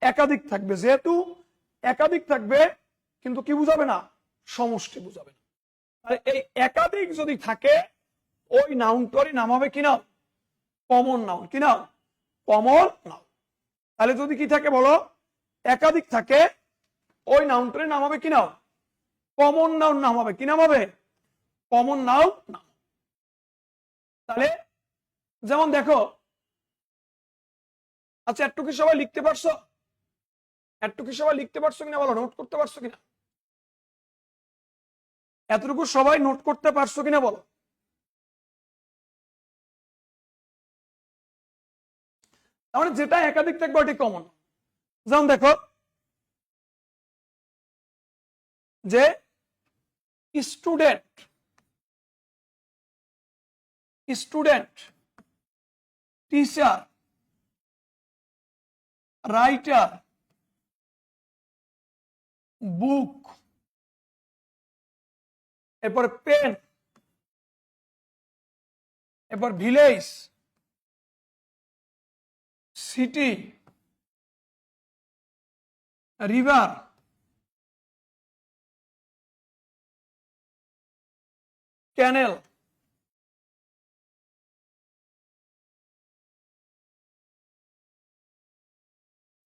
Speaker 1: একাধিক থাকবে। যেহেতু একাধিক থাকবে কিন্তু কি বুঝাবে না? সমষ্টি বুঝাবে না। আর এই একাধিক যদি থাকে ওই নাউনটারই নাম হবে কি নাম? Common noun. কি নাম? Common noun. তাহলে যদি কি থাকে বলো? একাধিক থাকে, ওই নাউনটারই নাম হবে কি নাম? কমন নাউন নাম হবে। কি নাম হবে? কমন নাউন নাম। তাহলে যেমন দেখো, আচ্ছা একটু কি সবাই লিখতে পারছো? একটু কি সবাই লিখতে পারছো কিনা বলো? নোট করতে পারছো কিনা? এতটুকু সবাই নোট করতে পারছো কিনা বলো? তাহলে যেটা একাধিক থাকবে ওটি কমন। যেমন দেখো যে স্টুডেন্ট, স্টুডেন্ট, টিচার, রাইটার, বুক, এরপর পেন, এরপর ভিলেজ, সিটি, রিভার, ক্যানেল,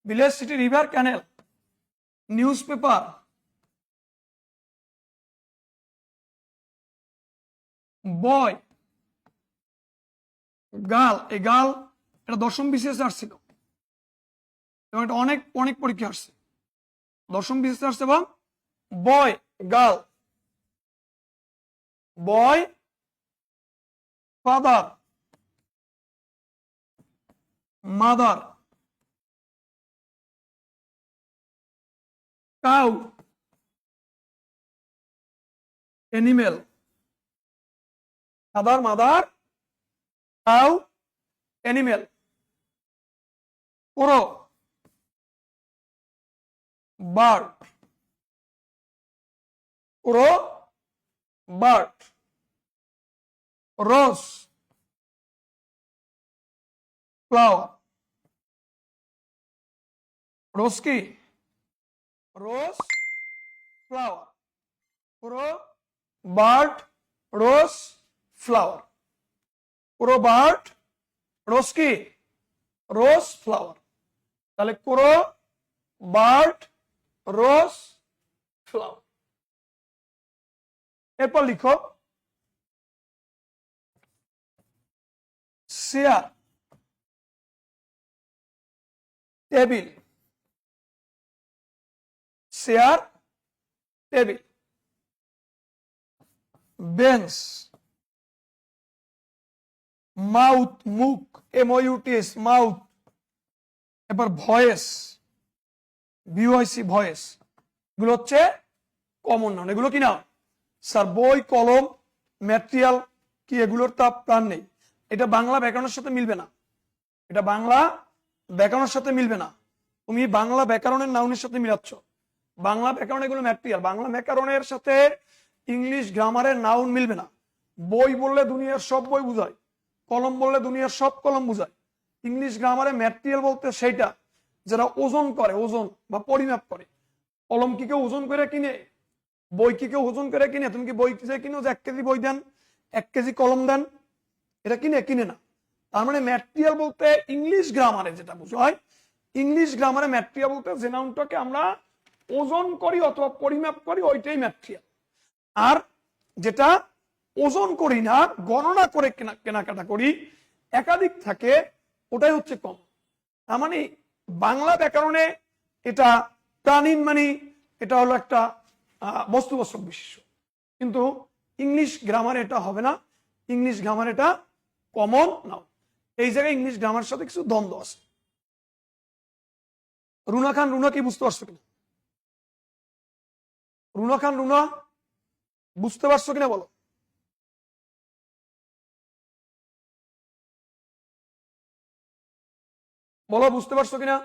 Speaker 1: ভিলেজ, সিটি, রিভার, ক্যানেল, নিউজ পেপার, বয়, গার্ল। এই গার্ল এটা দশম বিসিএস আসছিল এবং এটা অনেক অনেক পরীক্ষা আসছে। দশম বিসিএস আসছে এবং boy, girl, boy, father, mother, cow animal, father mother cow animal. পুরো বার্ড, পুরো বার্ড। রোজ ফ্লাওয়ার, রোজ কি? Rose flower. পুরো বার্ড রোজ ফ্লাওয়ার। পুরো বার্ড রোজ কি? Rose flower. তাহলে পুরো বার্ড রোজ ফ্লাওয়ার। এরপর লিখো chair, table, chair table. Bench, mouth মুখ, MOUTH মাউথ। এবার ভয়েস, VOIC ভয়েস। এগুলো হচ্ছে কমন নাউন। এগুলো কি নাম? স্যার বই কলম ম্যাটেরিয়াল কি এগুলোর তো প্রাণ নেই। এটা বাংলা ব্যাকরণের সাথে মিলবে না, এটা বাংলা ব্যাকরণের সাথে মিলবে না। তুমি বাংলা ব্যাকরণের নাউনের সাথে মিলাচ্ছ। বাংলা ব্যাকরণ এগুলো ম্যাটেরিয়াল, বাংলা ব্যাকরণের সাথে ইংলিশ গ্রামারের নাউন মিলবে না। বই বললে দুনিয়ার সব বই বুঝায়, কলম বললে দুনিয়ার সব কলম বুঝায়। ইংলিশ গ্রামারে ম্যাটেরিয়াল বলতে সেইটা যারা ওজন করে, ওজন বা পরিমাপ করে। কলম কি কেউ ওজন করে কিনে? বই কি কেউ ওজন করে কিনে? তুমি কি বই কিনো যে 1 কেজি বই দেন, 1 কেজি কলম দেন? এটা কিনে না। তার মানে ম্যাটেরিয়াল বলতে ইংলিশ গ্রামারে যেটা বুঝায়, ইংলিশ গ্রামারে ম্যাটেরিয়াল বলতে যে নাউনটাকে আমরা ওজন করি অথবা পরিমাপ করি ওইটাই ম্যাটেরিয়াল। আর যেটা ওজন করি না, গণনা করে কেনাকাটা করি, একাধিক থাকে, ওটাই হচ্ছে কম। তার মানে বাংলা ব্যাকরণে এটা প্রাণীন, মানে এটা হলো একটা বস্তুবাচক বিশেষ্য। কিন্তু ইংলিশ গ্রামারে এটা হবে না, ইংলিশ গ্রামার এটা কমন নাউন। এই জায়গায় ইংলিশ গ্রামারের সাথে কিছু দ্বন্দ্ব আছে। রুনা খান, রুনা কি বুঝতে পারছো কিনা? রুনা খান, রুনা বুঝতে পারছো কিনা বলো? বলো বুঝতে পারছো কিনা?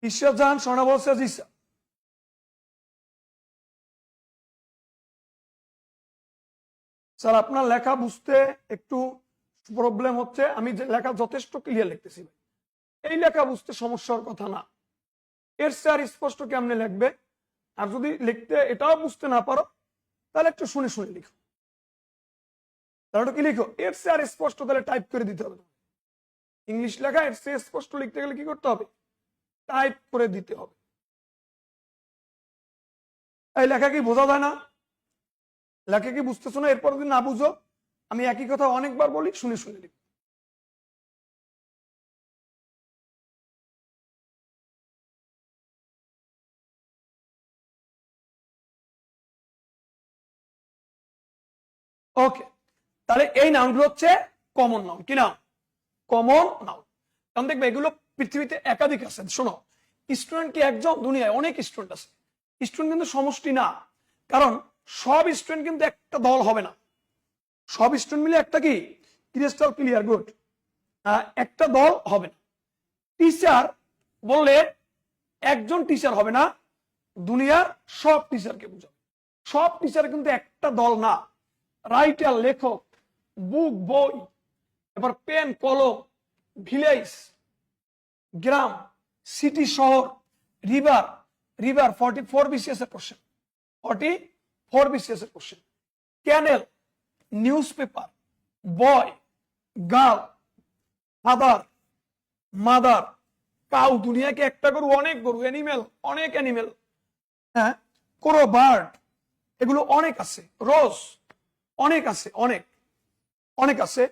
Speaker 1: ঈশ্বর জাহান সোনা বলছে জি স্যার। স্যার আপনার লেখা বুঝতে একটু প্রবলেম হচ্ছে। আমি যে লেখা যথেষ্ট ক্লিয়ার লিখতেছি, এই লেখা বুঝতে সমস্যার কথা না। এর স্যার স্পষ্ট কেমনে লিখবে? আর যদি লিখতে এটাও বুঝতে না পারো তাহলে একটু শুনে শুনে লিখো। তাহলে কি লিখো? এর স্যার স্পষ্ট তাহলে টাইপ করে দিতে হবে। ইংলিশ লেখা এর চেয়ে স্পষ্ট লিখতে গেলে কি করতে হবে? টাইপ করে দিতে হবে। এই লেখা কি বোঝা যায় না? লেখা কি বুঝতেছো না? এরপর যদি না বুঝো, আমি একই কথা অনেকবার বলি, শুনে শুনে লিখো। ওকে, তাহলে এই নাউনগুলো হচ্ছে কমন নাউন। কি নাম? Common noun. কারণ দেখবে এগুলো পৃথিবীতে একাধিক আছে। শোনো, স্টুডেন্ট কি একজন? দুনিয়ায় অনেক স্টুডেন্ট আছে। স্টুডেন্ট কিন্তু সমষ্টি না, কারণ সব স্টুডেন্ট কিন্তু একটা দল হবে না। সব স্টুডেন্ট মিলে একটা কি ক্রিস্টাল ক্লিয়ার গুড একটা দল হবে না। টিচার বললে একজন টিচার হবে না, দুনিয়ার সব টিচারকে বোঝাবে। সব টিচার কিন্তু একটা দল না। রাইটার, লেখক, বুক, বই, এবার পেন, কলম, ভিলেজ, গ্রাম, সিটি, শহর, রিভার। রিভার 44 BCS এর কোশ্চেন, 44 BCS এর কোশ্চেন। ক্যানেল, নিউজ পেপার, বয়, গার্ল, ফাদার, মাদার, কাউ। দুনিয়াকে একটা গরু, অনেক গরু, অ্যানিমেল, অনেক অ্যানিমেল। হ্যাঁ, কোরো, বার্ড, এগুলো অনেক আছে। রোজ অনেক আছে, অনেক অনেক আছে।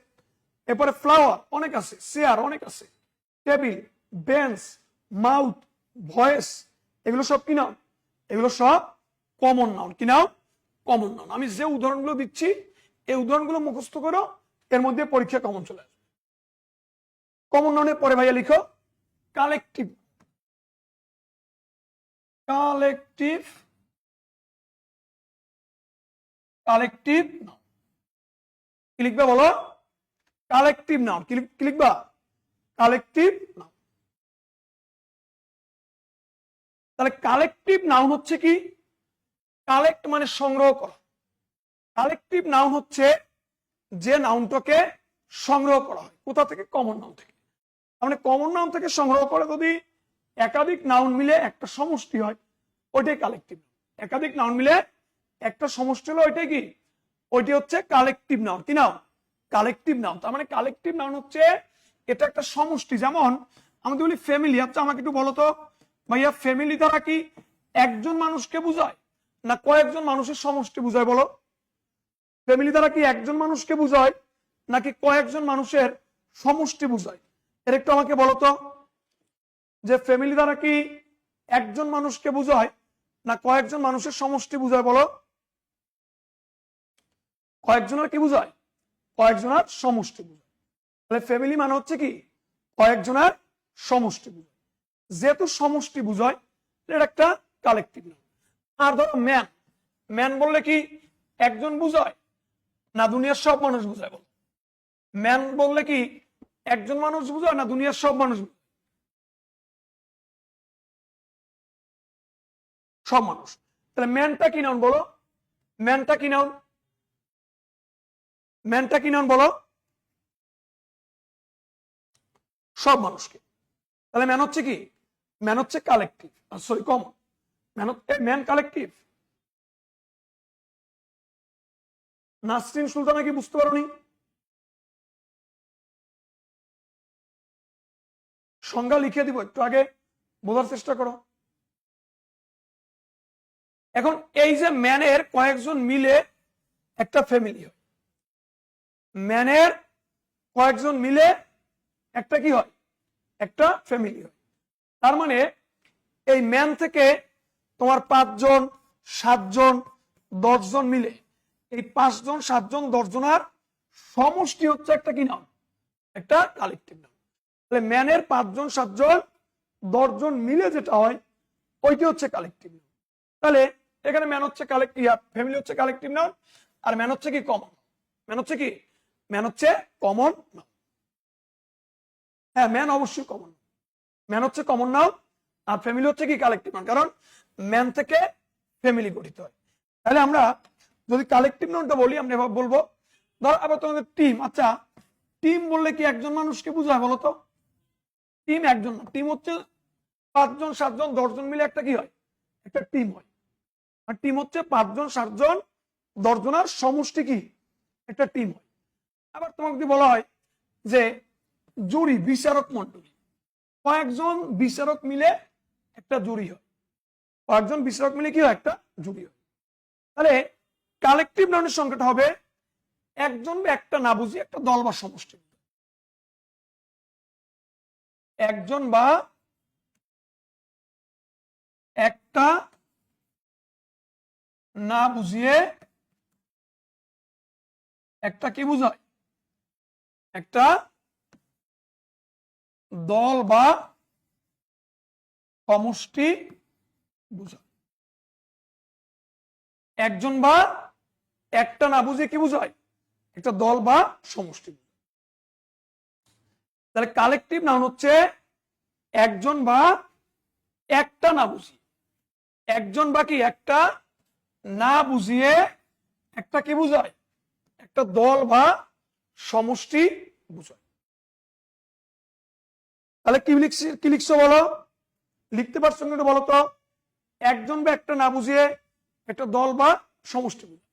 Speaker 1: এরপরে ফ্লাওয়ার অনেক আছে, চেয়ার অনেক আছে, টেবিল, বেঞ্চ, মাউথ, ভয়েস, এগুলো সব কি নাম? এগুলো সব কমন নাউন। কি নাম? Common noun. আমি যে উদাহরণগুলো দিচ্ছি এই উদাহরণগুলো মুখস্থ করো, এর মধ্যে পরীক্ষা কমন চলে আসবে। কমন নাউনের পরে ভাইয়া লিখো কালেকটিভ। কালেকটিভ কালেকটিভ নাউন কি লিখবে বলো? কালেকটিভ নাউন কি লিখবা? Collective noun. তাহলে কালেকটিভ নাউন হচ্ছে কি? কালেক্ট মানে সংগ্রহ করা। কালেকটিভ নাউন হচ্ছে যে নাউনটাকে সংগ্রহ করা হয় কোথা থেকে? কমন নাউন থেকে। মানে কমন নাউন থেকে সংগ্রহ করে যদি একাধিক নাউন মিলে একটা সমষ্টি হয়, ওইটাই কালেকটিভ। একাধিক নাউন মিলে একটা সমষ্টি হলো ওইটাই কি? ওইটি হচ্ছে কালেকটিভ নাউন। কি নাউন? Collective noun. তার মানে কালেকটিভ নাউন হচ্ছে এটা একটা সমষ্টি। যেমন আমি বলি ফ্যামিলি। আচ্ছা আমাকে একটু বলো তো ভাইয়া, ফ্যামিলি দ্বারা কি একজন মানুষকে বোঝায় না কয়েকজন মানুষের সমষ্টি বোঝায়? বলো, ফ্যামিলি দ্বারা কি একজন মানুষকে বোঝায় নাকি কয়েকজন মানুষের সমষ্টি বোঝায়? এর একটু আমাকে বলো তো, যে ফ্যামিলি দ্বারা কি একজন মানুষকে বোঝায় না কয়েকজন মানুষের সমষ্টি বোঝায়? বলো, কয়েকজনের কি বোঝায়? কয়েকজনের সমষ্টি বোঝায়। তাহলে ফ্যামিলি মানে হচ্ছে কি? কয়েকজনের সমষ্টি বোঝায়। যেহেতু সমষ্টি বোঝায় এটা একটা কালেকটিভ নাউন। আর ধরো ম্যান, ম্যান বললে কি একজন বোঝায় না দুনিয়ার সব মানুষ বোঝায়? বলো, ম্যান বললে কি একজন মানুষ বোঝায় না দুনিয়ার সব মানুষ? সব মানুষ। তাহলে ম্যানটা কি নাউন? বলো, ম্যানটা কি নাউন? ম্যানটা কি নাউন বলো? সব মানুষকে। তাহলে ম্যান হচ্ছে কি? ম্যান হচ্ছে collective, sorry common. Man collective. Nasrin Sultana কি বুঝতে পারোনি? সংজ্ঞা লিখে দিব, একটু আগে বোঝার চেষ্টা করো। এখন এই যে ম্যানের কয়েকজন মিলে একটা ফ্যামিলি হয়, ম্যানের কয়েকজন মিলে একটা কি হয়? একটা ফ্যামিলি হয়। তার মানে এই ম্যান থেকে তোমার 5 জন 7 জন 10 জন মিলে এই 5 জন 7 জন 10 জনের সমষ্টি হচ্ছে একটা কি নাম? একটা কালেকটিভ নাম। তাহলে ম্যানের 5 জন 7 জন 10 জন মিলে যেটা হয় ওইটি হচ্ছে কালেকটিভ নাম। তাহলে এখানে ম্যান হচ্ছে কালেকটিভ, ফ্যামিলি হচ্ছে কালেকটিভ নাম, আর ম্যান হচ্ছে কি? কমন। ম্যান হচ্ছে কি? ম্যান হচ্ছে কমন নাম। হ্যাঁ, ম্যান অবশ্যই কমন। ম্যান হচ্ছে কমন নাম আর ফ্যামিলি হচ্ছে কি? Collective noun. কারণ ম্যান থেকে ফ্যামিলি গঠিত হয়। তাহলে আমরা যদি কালেকটিভ নাউনটা বলি আমরা এভাবে বলবো, ধর আবার তোমাদের টিম। আচ্ছা টিম বললে কি একজন মানুষকে বোঝায়? বলো তো, টিম একজন না, টিম হচ্ছে 5 জন 7 জন 10 জন মিলে একটা কি হয়? একটা টিম হয়। আর টিম হচ্ছে 5 জন 7 জন 10 জনের সমষ্টি কি? একটা টিম হয়। আবার তোমাকে যদি বলা হয় যে জুরি, বিচারক মন্ডলী, কয়েকজন বিচারক মিলে একটা জুরি হয়, কয়েকজন বিচারক মিলে কি হয়? একটা জুরি হয়। তাহলে কালেকটিভ নাউনের সংখ্যাটা হবে একজন বা একটা না বুঝি একটা দল বা সমষ্টি। একজন বা একটা না বুঝিয়ে একটা কি বুঝায়? একটা দল বা সমষ্টি বুঝায়। একজন বা একটা না বুঝিয়ে কি বুঝায়? একটা দল বা সমষ্টি। তাহলে কালেকটিভ নাউন হচ্ছে একজন বা একটা না বুঝিয়ে, একজন বা কি একটা না বুঝিয়ে একটা কি বুঝায়? একটা দল বা সমষ্টি বুঝায়। তাহলে কি লিখছো বলো? লিখতে পারছো কিন্তু বলো তো, একজন বা একটা না বুঝিয়ে একটা দল বা সমষ্টি বুঝায়।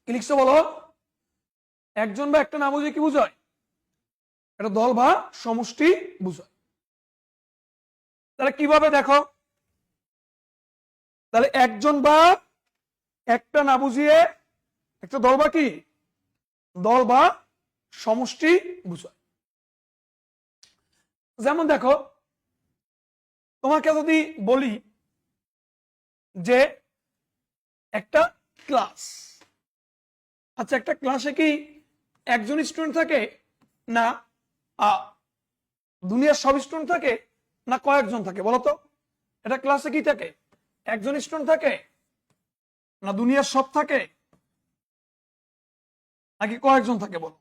Speaker 1: কি লিখছো বলো? একজন বা একটা না বুঝিয়ে কি বুঝায়? একটা দল বা সমষ্টি বুঝায়। তাহলে কিভাবে দেখো? তাহলে একজন বা একটা না বুঝিয়ে একটা দল বা কি? দল বা সমষ্টি বুঝায়। যেমন দেখো, তোমাকে যদি বলি যে একটা ক্লাস, আচ্ছা একটা ক্লাসে কি একজন স্টুডেন্ট থাকে, না দুনিয়ার সব স্টুডেন্ট থাকে, না কয়েকজন থাকে? বলতো, এটা ক্লাসে কি থাকে? একজন স্টুডেন্ট থাকে, না দুনিয়ার সব থাকে, নাকি কয়েকজন থাকে? বলো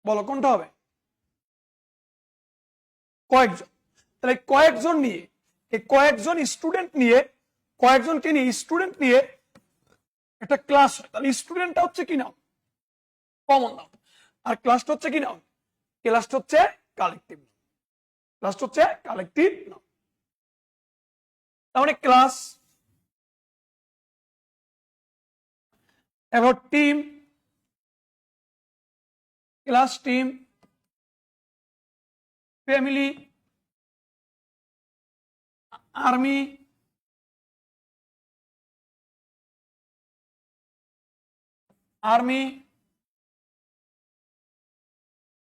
Speaker 1: বলো কোনটা হবে? কয়েকজন। তাহলে কয়েকজন নিয়ে, এই কয়েকজন স্টুডেন্ট নিয়ে, কয়েকজনকে নিয়ে, স্টুডেন্ট নিয়ে একটা ক্লাস হয়। তাহলে স্টুডেন্টটা হচ্ছে কি নাম? কমন নাম। আর ক্লাসটা হচ্ছে কি নাম? ক্লাসটা হচ্ছে কালেকটিভ নাম। ক্লাসটা হচ্ছে কালেকটিভ নাম। তার মানে ক্লাস, এবার team, class, team, family, army, army,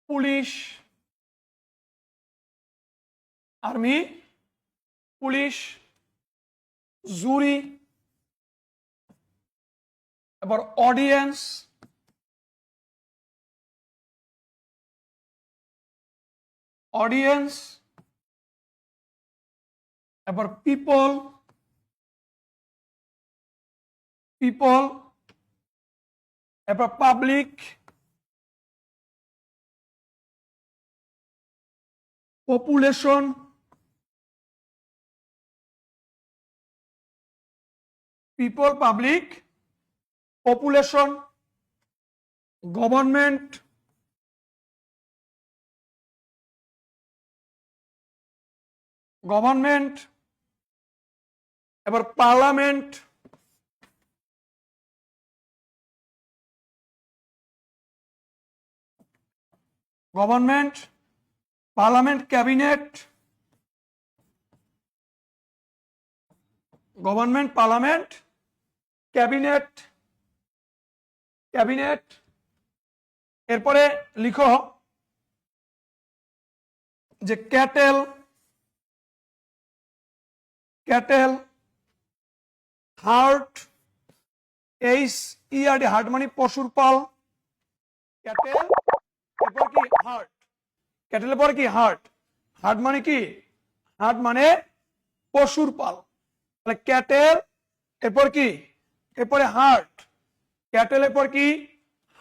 Speaker 1: police, army, police, jury, এবার অডিয়েন্স, অডিয়েন্স, এবার পিপল, পিপল, এবার public, population, people, public, population, government, government, এবার parliament, government, parliament, cabinet, government, parliament, cabinet, cabinet. এরপরে লিখো যে cattle, cattle, herd, HERD, herd মানে পশুর পাল, cattle, এরপর কি হার্ট, ক্যাটেলের পরে কি হার্ট, হার্ট মানে কি? হার্ট মানে পশুর পাল। তাহলে ক্যাটেল, এরপর কি? এরপরে হার্ট, ক্যাটেল, এরপর কি?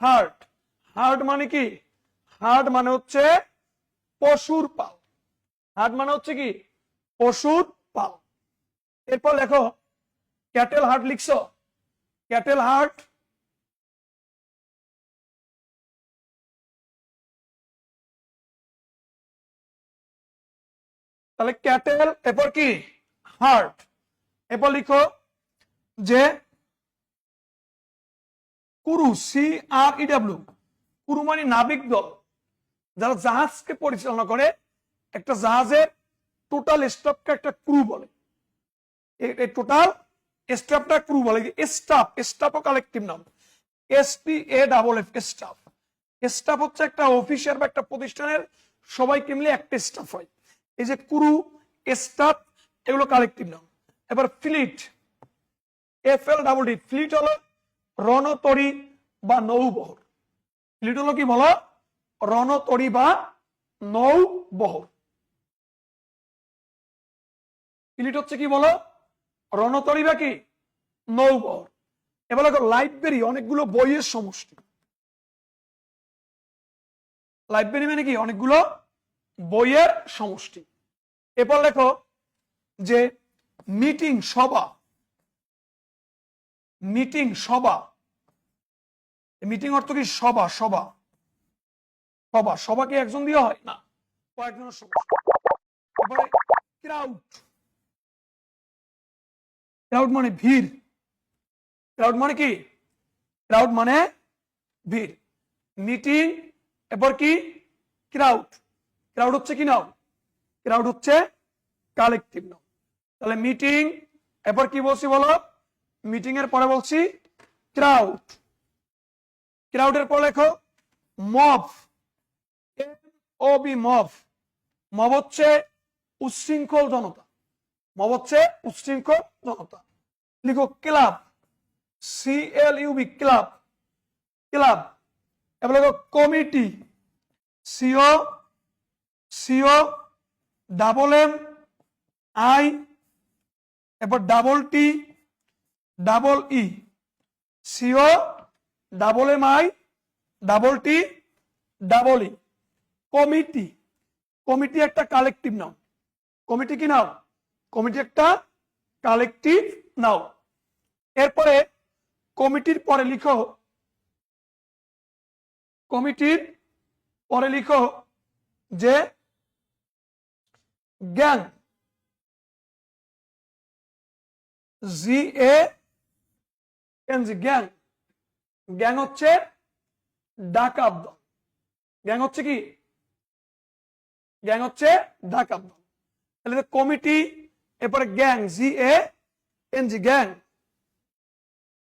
Speaker 1: হার্ট। হার্ট মানে কি? হার্ট মানে হচ্ছে পশুর পাল। হার্ট মানে হচ্ছে কি? পশুর পাল। এরপর লেখো ক্যাটেল হার্ট, লিখছো ক্যাটেল হার্ট, তাহলে ক্যাটেল, এরপর কি? হার্ট। এরপর লিখো যে কুরু, CREW, কুরু মানে নাবিক দল, যারা জাহাজকে পরিচালনা করে। একটা জাহাজের টোটাল স্টাফকে একটা ক্রু বলে, এই টোটাল স্টাফটা ক্রু বলে। স্টাফ, স্টাফও কালেকটিভ নাম, STAFF, স্টাফ। স্টাফ হচ্ছে একটা অফিসের বা একটা প্রতিষ্ঠানের সবাইকে মিলে একটা স্টাফ হয়। এই যে ক্রু, স্টাফ, এগুলো কালেকটিভ নাম। এবার ফ্লিট, FLEET, ফ্লিট হলো রণতরী বা নৌবহর। ফ্লিট হলো কি বলো? রণতরী বা নৌবহর। ফ্লিট হচ্ছে কি বলো? রণতরী বা কি নৌবহর। এবার দেখো লাইব্রেরি, অনেকগুলো বইয়ের সমষ্টি। লাইব্রেরি মানে কি? অনেকগুলো বইয়ের সমষ্টি। এরপর লেখো যে মিটিং, সভা, মিটিং, সভা। মিটিং অর্থ কি? সভা, সভা, সভা। সভা কি একজন দিয়ে হয়? না, কয়েকজনের সমষ্টি। এরপরে ক্রাউড, ক্রাউড মানে ভিড়। ক্রাউড মানে কি? ক্রাউড মানে ভিড়। মিটিং, এরপর কি? ক্রাউড। ক্রাউড হচ্ছে কি নাম? ক্রাউড হচ্ছে কালেকটিভ নাম। তাহলে মিটিং, এরপর কি বলছি বলো? মিটিং এর পরে বলছি ক্রাউড। ক্রাউডের পর লেখো মব, MOB, মব। মব হচ্ছে উচ্ছৃঙ্খল জনতা, মব হচ্ছে উচ্ছৃঙ্খল জনতা। লিখো ক্লাব, CLUB, ক্লাব, ক্লাব। এবার লেখো কমিটি, COMMI, এরপর TTE, COMMI, কমিটি। কমিটি একটা কালেকটিভ নাম। কমিটি কি নাম? কমিটি একটা কালেকটিভ নাম। এরপরে কমিটির পরে লিখো, কমিটির পরে লিখো যে গ্যাং, GANG, গ্যাং। গ্যাং হচ্ছে ডাকাত দল। গ্যাং হচ্ছে কি? গ্যাং হচ্ছে ডাকাত দল। তাহলে কমিটি, এরপরে গ্যাং, GANG, গ্যাং।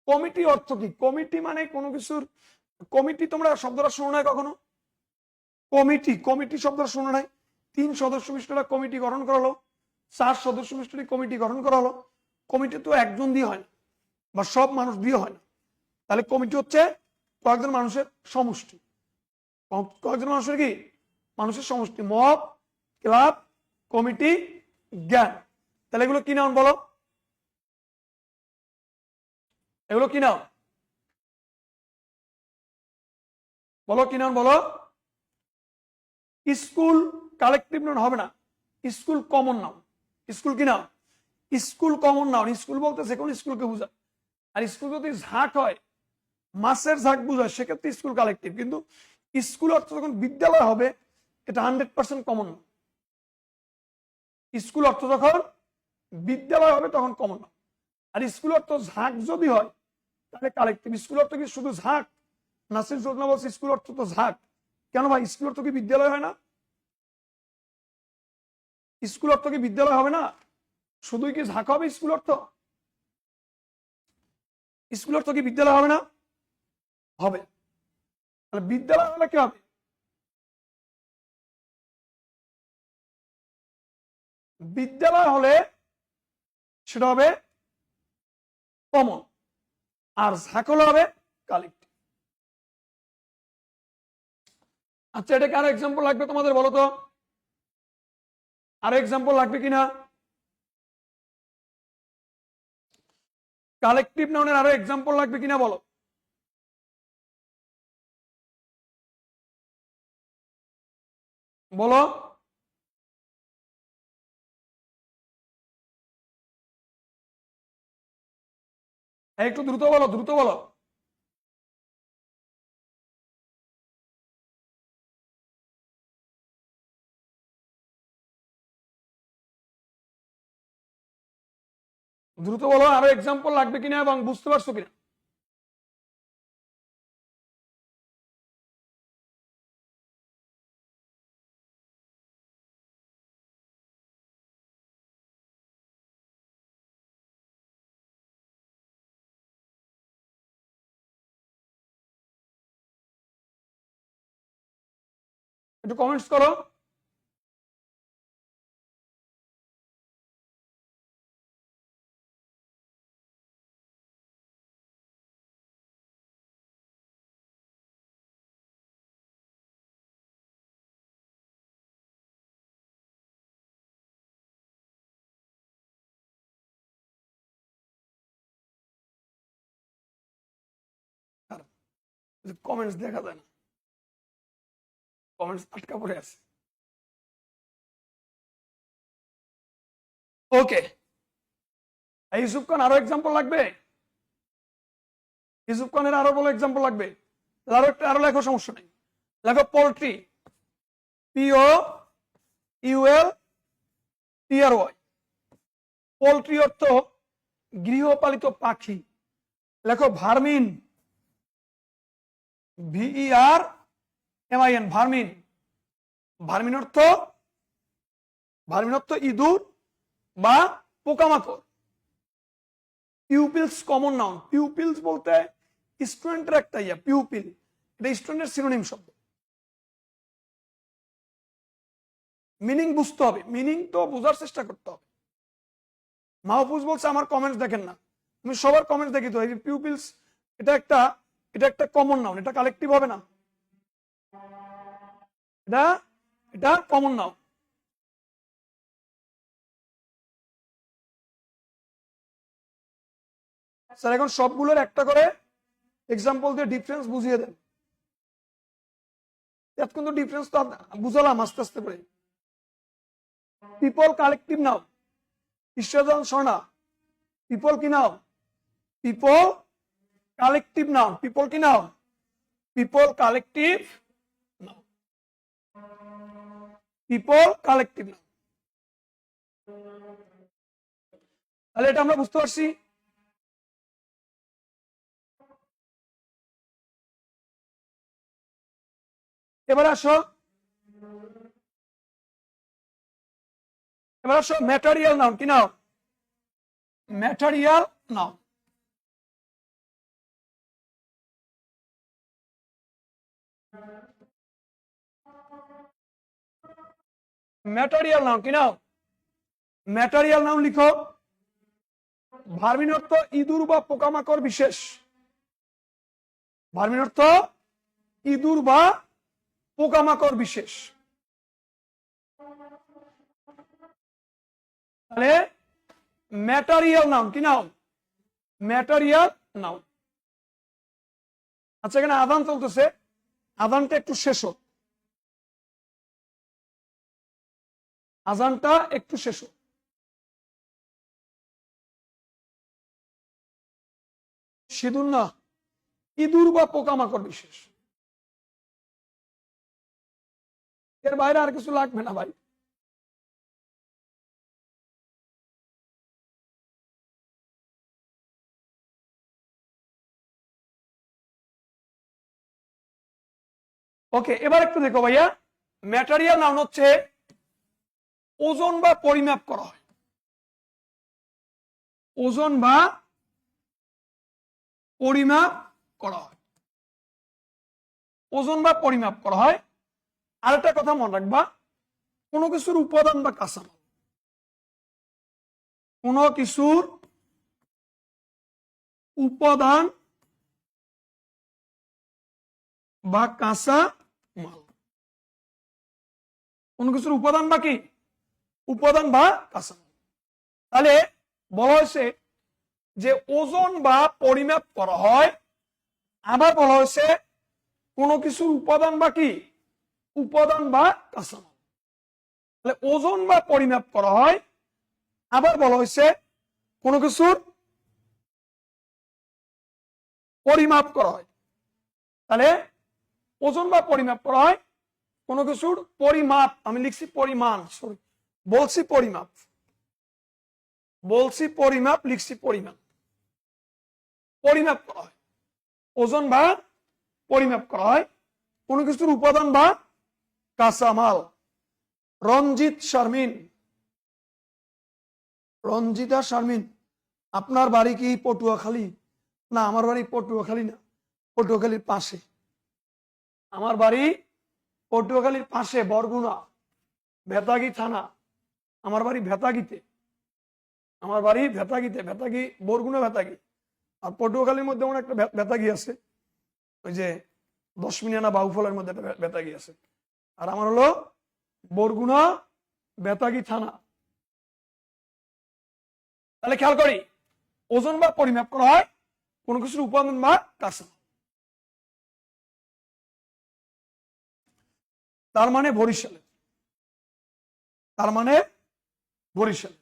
Speaker 1: কমিটি অর্থ কি? কমিটি মানে কোনো কিছুর, কমিটি তোমরা শব্দটা শুনো নাই কখনো? কমিটি, কমিটি শব্দটা শুনো নাই? 3 সদস্য বিশিষ্ট কমিটি গঠন করা হলো, 4 সদস্য বিশিষ্ট কমিটি গঠন করা হলো। কমিটি তো একজন দিয়ে হয় না, বা সব মানুষ দিয়ে হয় না। তাহলে কমিটি হচ্ছে কয়েকজন মানুষের সমষ্টি। কয়েকজন মানুষের কি? মানুষের সমষ্টি। Mob, club, committee, gang. তাহলে এগুলো কি নাম বলো? এগুলো কি নাম বলো? কি নাম বলো? স্কুল কালেকটিভ নাউন হবে না, স্কুল কমন নাউন। স্কুল কি নাম? School common noun. স্কুল বলতে যে কোনো স্কুলকে বোঝায়। আর স্কুল যদি ঝাঁক হয়, মাসের ঝাঁক বোঝায়, সেক্ষেত্রে স্কুল কালেকটিভ। কিন্তু স্কুল অর্থ যখন বিদ্যালয় হবে, এটা 100% কমন নাউন। স্কুল অর্থ যখন বিদ্যালয় হবে তখন কমন নাউন। আর স্কুল অর্থ ঝাঁক যদি হয় তাহলে কালেকটিভ। স্কুল অর্থ কি শুধু ঝাঁক? নাসির যোজনা বলছে স্কুল অর্থ তো ঝাঁক। কেন ভাই? স্কুল অর্থ কি বিদ্যালয় হয় না? স্কুল অর্থ কি বিদ্যালয় হবে না? শুধুই কি ঝাঁক হবে স্কুল অর্থ? স্কুল অর্থ কি বিদ্যালয় হবে না? হবে। তাহলে বিদ্যালয় হলে কি হবে? বিদ্যালয় হলে সেটা হবে কমন, আর ঝাঁক হলে হবে কালেকটিভ। আচ্ছা, এটাকে আরো এক্সাম্পল লাগবে তোমাদের, বলো তো? আরো এক্সাম্পল লাগবে কিনা? কালেকটিভ নাউনের আরো এক্সাম্পল লাগবে কিনা বলো? বলো। একটু দ্রুত বলো, দ্রুত বলো। দ্রুত বলো, আরো এক্সাম্পল লাগবে কিনা এবং বুঝতে পারছো কিনা? একটু কমেন্টস করো। কমেন্টস দেখা যায় না, কমেন্টস আটকা পড়ে আছে। ওকে, ইউসুফ খান আরো এক্সাম্পল লাগবে? ইউসুফ খানের আরো বলো এক্সাম্পল লাগবে? আরো একটা, আরো লেখো, সমস্যা নেই। লেখো পোল্ট্রি, POULTRY। পোল্ট্রি অর্থ গৃহপালিত পাখি। লেখো ভার্মিন, VERMIN, ভার্মিন। ভার্মিন অর্থ, ভার্মিন অর্থ ইঁদুর বা পোকামাকড়। Pupils common noun. পিউপিলস বলতে স্টুডেন্টের একটা ইয়া, পিউপিল। এটা স্টুডেন্টের সিনোনিম শব্দ। মিনিং বুঝতে হবে, মিনিং তো বোঝার চেষ্টা করতে হবে। মাহফুজ বলছে আমার কমেন্টস দেখেন না, তুমি সবার কমেন্টস দেখি তো। পিউপিলস এটা একটা কমন নাউন, এটা কালেকটিভ হবে না, এটা কমন নাউন। স্যার এখন সবগুলোর একটা করে এক্সাম্পল দিয়ে ডিফারেন্স বুঝিয়ে দেন। কিন্তু ডিফারেন্স তো বুঝালাম আস্তে আস্তে করে। পিপল কালেকটিভ নাও, ঈশ্বরজন শোনা, পিপল কি নাও, পিপল কালেকটিভ নাও, পিপল কি নাও, পিপল কালেকটিভ নাও, পিপল কালেকটিভ নাও। তাহলে এটা আমরা বুঝতে পারছি। এবার আসো ম্যাটেরিয়াল নাউন কি নাও, ম্যাটেরিয়াল নাউন। ম্যাটেরিয়াল নাউন কি নাও, ম্যাটেরিয়াল নাউন লিখো। ভার্বিন অর্থ ইঁদুর বা পোকামাকড় বিশেষ, ভার্বিন অর্থ ইঁদুর বা পোকামাকড় বিশেষ। তাহলে ম্যাটেরিয়াল নাউন কি নাউন, ম্যাটেরিয়াল নাউন। আচ্ছা এখানে আদান চলতেছে, আদানটা একটু শেষ হোক, আজানটা একটু শেষ হোক। সিঁদুর না, ইঁদুর বা পোকামাকড় বিশেষ, এর বাইরে আর কিছু লাগবে না ভাই। ওকে এবার একটু দেখো ভাইয়া, ম্যাটেরিয়াল নাউন হচ্ছে ওজন বা পরিমাপ করা হয়, ওজন বা পরিমাপ করা হয়, ওজন বা পরিমাপ করা হয়। আরেকটা কথা মনে রাখবা, কোনো কিছুর উপাদান বা কাঁচামাল, কোনো কিছুর উপাদান বা কাঁচা মাল, কোনো কিছুর উপাদান বা কি, উপাদান বা কাঁচামাল। তাহলে বলা হয়েছে যে ওজন বা পরিমাপ করা হয়, আবার বলা হয়েছে কোনো কিছুর উপাদান বা কি, উপাদান বা কাঁচামাল। তাহলে ওজন বা পরিমাপ করা হয়, আবার বলা হয়েছে কোনো কিছুর পরিমাপ করা হয়। তাহলে ওজন বা পরিমাপ করা হয়, কোনো কিছুর পরিমাপ, আমি লিখছি পরিমাণ, সরি বলছি পরিমাপ, বলছি পরিমাপ, লিখছি পরিমাণ, পরিমাপ করা হয়, ওজন বা পরিমাপ করা হয় কোনো কিছুর উপাদান বা কাঁচামাল। রঞ্জিত শারমিন, রঞ্জিতা শারমিন, আপনার বাড়ি কি পটুয়াখালী? না আমার বাড়ি পটুয়াখালী না, পটুয়াখালীর পাশে, আমার বাড়ি পটুয়াখালীর পাশে বরগুনা ভেতাগি থানা, আমার বাড়ি ভেতাগিতে, আমার বাড়ি ভেতাগিতে, ভেতাগি বরগুনা ভেতাগি। আর পটুয়াখালীর মধ্যে আমার একটা ভেতাগি আছে, ওই যে 10 মিনিয়ানা বাউফলের মধ্যে একটা ভেতাগি আছে। আর আমার হলো বরগুনা বেতাগী থানা। তাহলে খেয়াল করি, ওজন বা পরিমাপ করা হয় কোনো কিছুর উপাদান বা কাঁচামাল। তার মানে বরিশালে, তার মানে বরিশাল।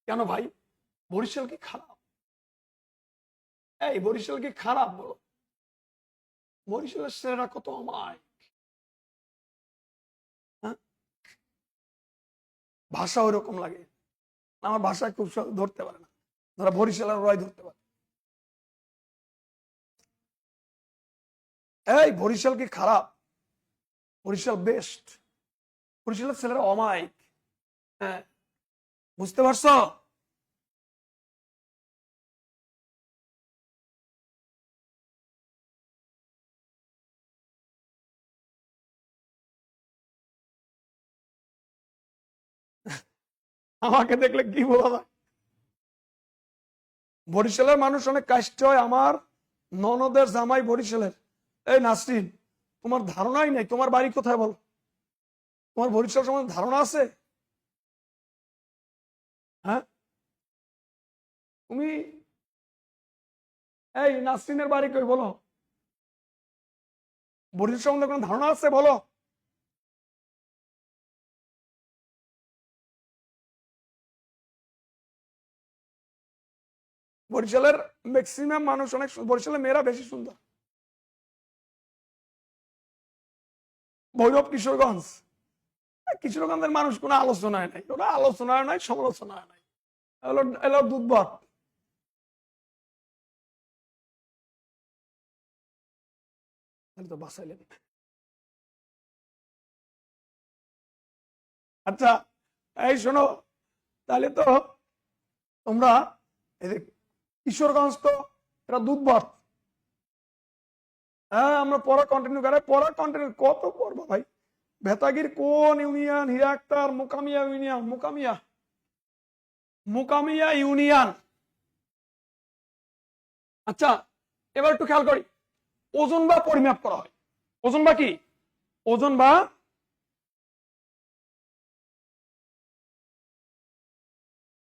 Speaker 1: কেন ভাই বরিশাল কি খারাপ? এই বরিশাল কি খারাপ বলো? বরিশালের ছেলেরা কত অমায়িক, হ্যাঁ ভাষা ওই রকম লাগে, আমার ভাষা খুব ধরতে পারে না, যারা বরিশালের ওরাই ধরতে পারে। এই বরিশাল কি খারাপ? বরিশাল বেস্ট, বরিশালের ছেলেরা অমায়িক, হ্যাঁ বুঝতে পারছো? আমাকে দেখলে কি বলা যায়? বরিশালের মানুষ অনেক কাষ্ট হয়। আমার ননদের জামাই বরিশালের। এই নাসরিন, তোমার ধারণাই নাই তোমার বাড়ি কোথায় বল? তোমার বরিশাল সম্বন্ধে ধারণা আছে? হ্যাঁ, তুমি, এই নাসরিনের বাড়ি কই বলো? বরিশাল সম্বন্ধে কোনো ধারণা আছে বলো? বরিশালের ম্যাক্সিমাম মানুষ অনেক, বরিশালের মেয়েরা বেশি সুন্দর। ভৈরব কিশোরগঞ্জ, কিশোরগঞ্জের মানুষ কোনো আলোচনায় নাই, ওরা আলোচনায় নাই, সমালোচনায় নাই, এলো এলো দুধবত। তাহলে তো বাঁচাইলেন। আচ্ছা, এই শোনো, তাহলে তো তোমরা এই যে কিশোরগঞ্জ তো এটা দুধবত। হ্যাঁ, আমরা পড়া কন্টিনিউ করে, পড়া কন্টিনিউ কত পড়বো ভাই? ভেতাগির কোন ইউনিয়ন? হিরা আক্তার, মোকামিয়া ইউনিয়ন, মোকামিয়া, মোকামিয়া ইউনিয়ন। আচ্ছা, এবার একটু খেয়াল করি, ওজন বা পরিমাপ করা হয়। ওজন বা কি? ওজন বা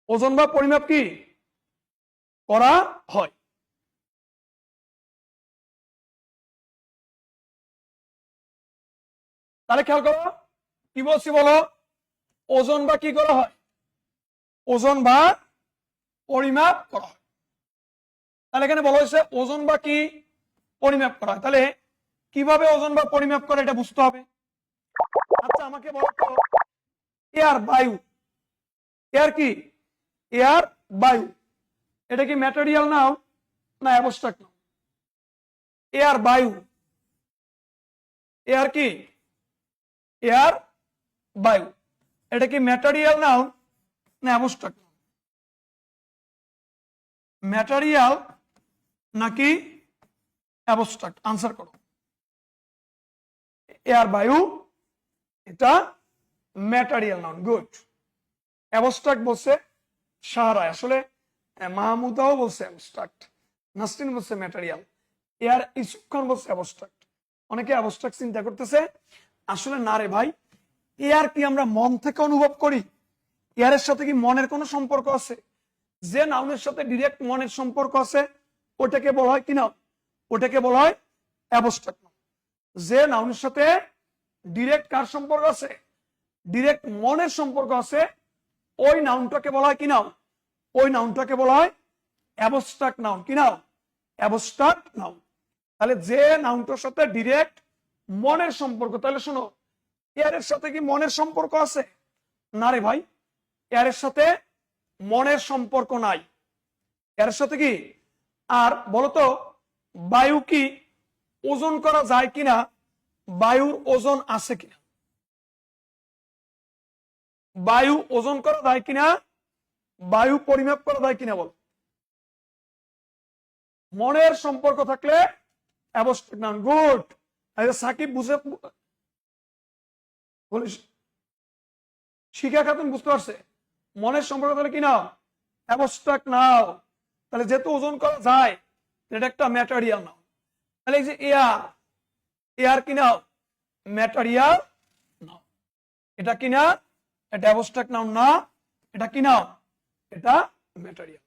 Speaker 1: ওজন বা পরিমাপ কি করা হয়? তাহলে খেয়াল করো, কি বলছি বলো? ওজন বা কি করা হয়? ওজন বা পরিমাপ করা হয়। তাহলে এখানে বলা হয়েছে ওজন বা কি পরিমাপ করা হয়। তাহলে কিভাবে ওজন বা পরিমাপ করে এটা বুঝতে হবে। আচ্ছা, আমাকে বলো তো, এয়ার, বায়ু, এয়ার কি? এয়ার, বায়ু, এটা কি ম্যাটেরিয়াল নাও না অ্যাবস্ট্রাক্ট নাও? এয়ার, বায়ু, এয়ার কি? এয়ার, বায়ু, এটা কি ম্যাটেরিয়াল নাও না অ্যাবস্ট্রাক্ট নাও? ম্যাটেরিয়াল নাকি অ্যাবস্ট্রাক্ট? আনসার করো। এয়ার, বায়ু, এটা ম্যাটেরিয়াল নাউন। গুড। অ্যাবস্ট্রাক্ট বলছে সাহারায়, আসলে মাহমুদাও বলছে অ্যাবস্ট্রাক্ট, নাসরিন বলছে ম্যাটেরিয়াল, এয়ার ইসুফ খান বলছে অ্যাবস্ট্রাক্ট। অনেকে অ্যাবস্ট্রাক্ট চিন্তা করতেছে, আসলে না রে ভাই, এয়ার কি আমরা মন থেকে অনুভব করি? এয়ারের সাথে কি মনের কোনো সম্পর্ক আছে? যে নাউনের সাথে ডিরেক্ট মনের সম্পর্ক আছে ওটাকে বলা হয় কি নাউন? ওটাকে বলা হয় অ্যাবস্ট্রাক্ট নাউন। যে নাউনের সাথে ডিরেক্ট কার সম্পর্ক আছে? ডিরেক্ট মনের সম্পর্ক আছে, ওই নাউনটাকে বলা হয় কি নাউন? ওই নাউনটাকে বলা হয় অ্যাবস্ট্রাক্ট নাউন। কি নাউন? Abstract noun. তাহলে যে নাউনটার সাথে ডিরেক্ট মনের সম্পর্ক, তাহলে শোনো, এয়ারের সাথে কি মনের সম্পর্ক আছে? না রে ভাই, এয়ারের সাথে মনের সম্পর্ক নাই। এর সাথে কি? আর বলতো, বায়ু কি ওজন করা যায় কিনা? বায়ুর ওজন আছে কিনা? বায়ু ওজন করা যায় কিনা? বায়ু পরিমাপ করা যায় কিনা বল? মনের সম্পর্ক থাকলে অ্যাবস্ট্রাক্ট নাউন। গুড। সাকিব বুঝে বলিস, শিখা খাতুন বুঝতে পারছে, মনের সম্পর্ক তাহলে কি নাও? Abstract noun. তাহলে যেহেতু ওজন করা যায়, এটা একটা ম্যাটেরিয়াল নাও। তাহলে এই যে এয়ার, এয়ার কি নাও? ম্যাটেরিয়াল নাও। এটা কি না? এটা অ্যাবস্ট্রাক্ট নাউন না, এটা কি নাও? এটা ম্যাটেরিয়াল।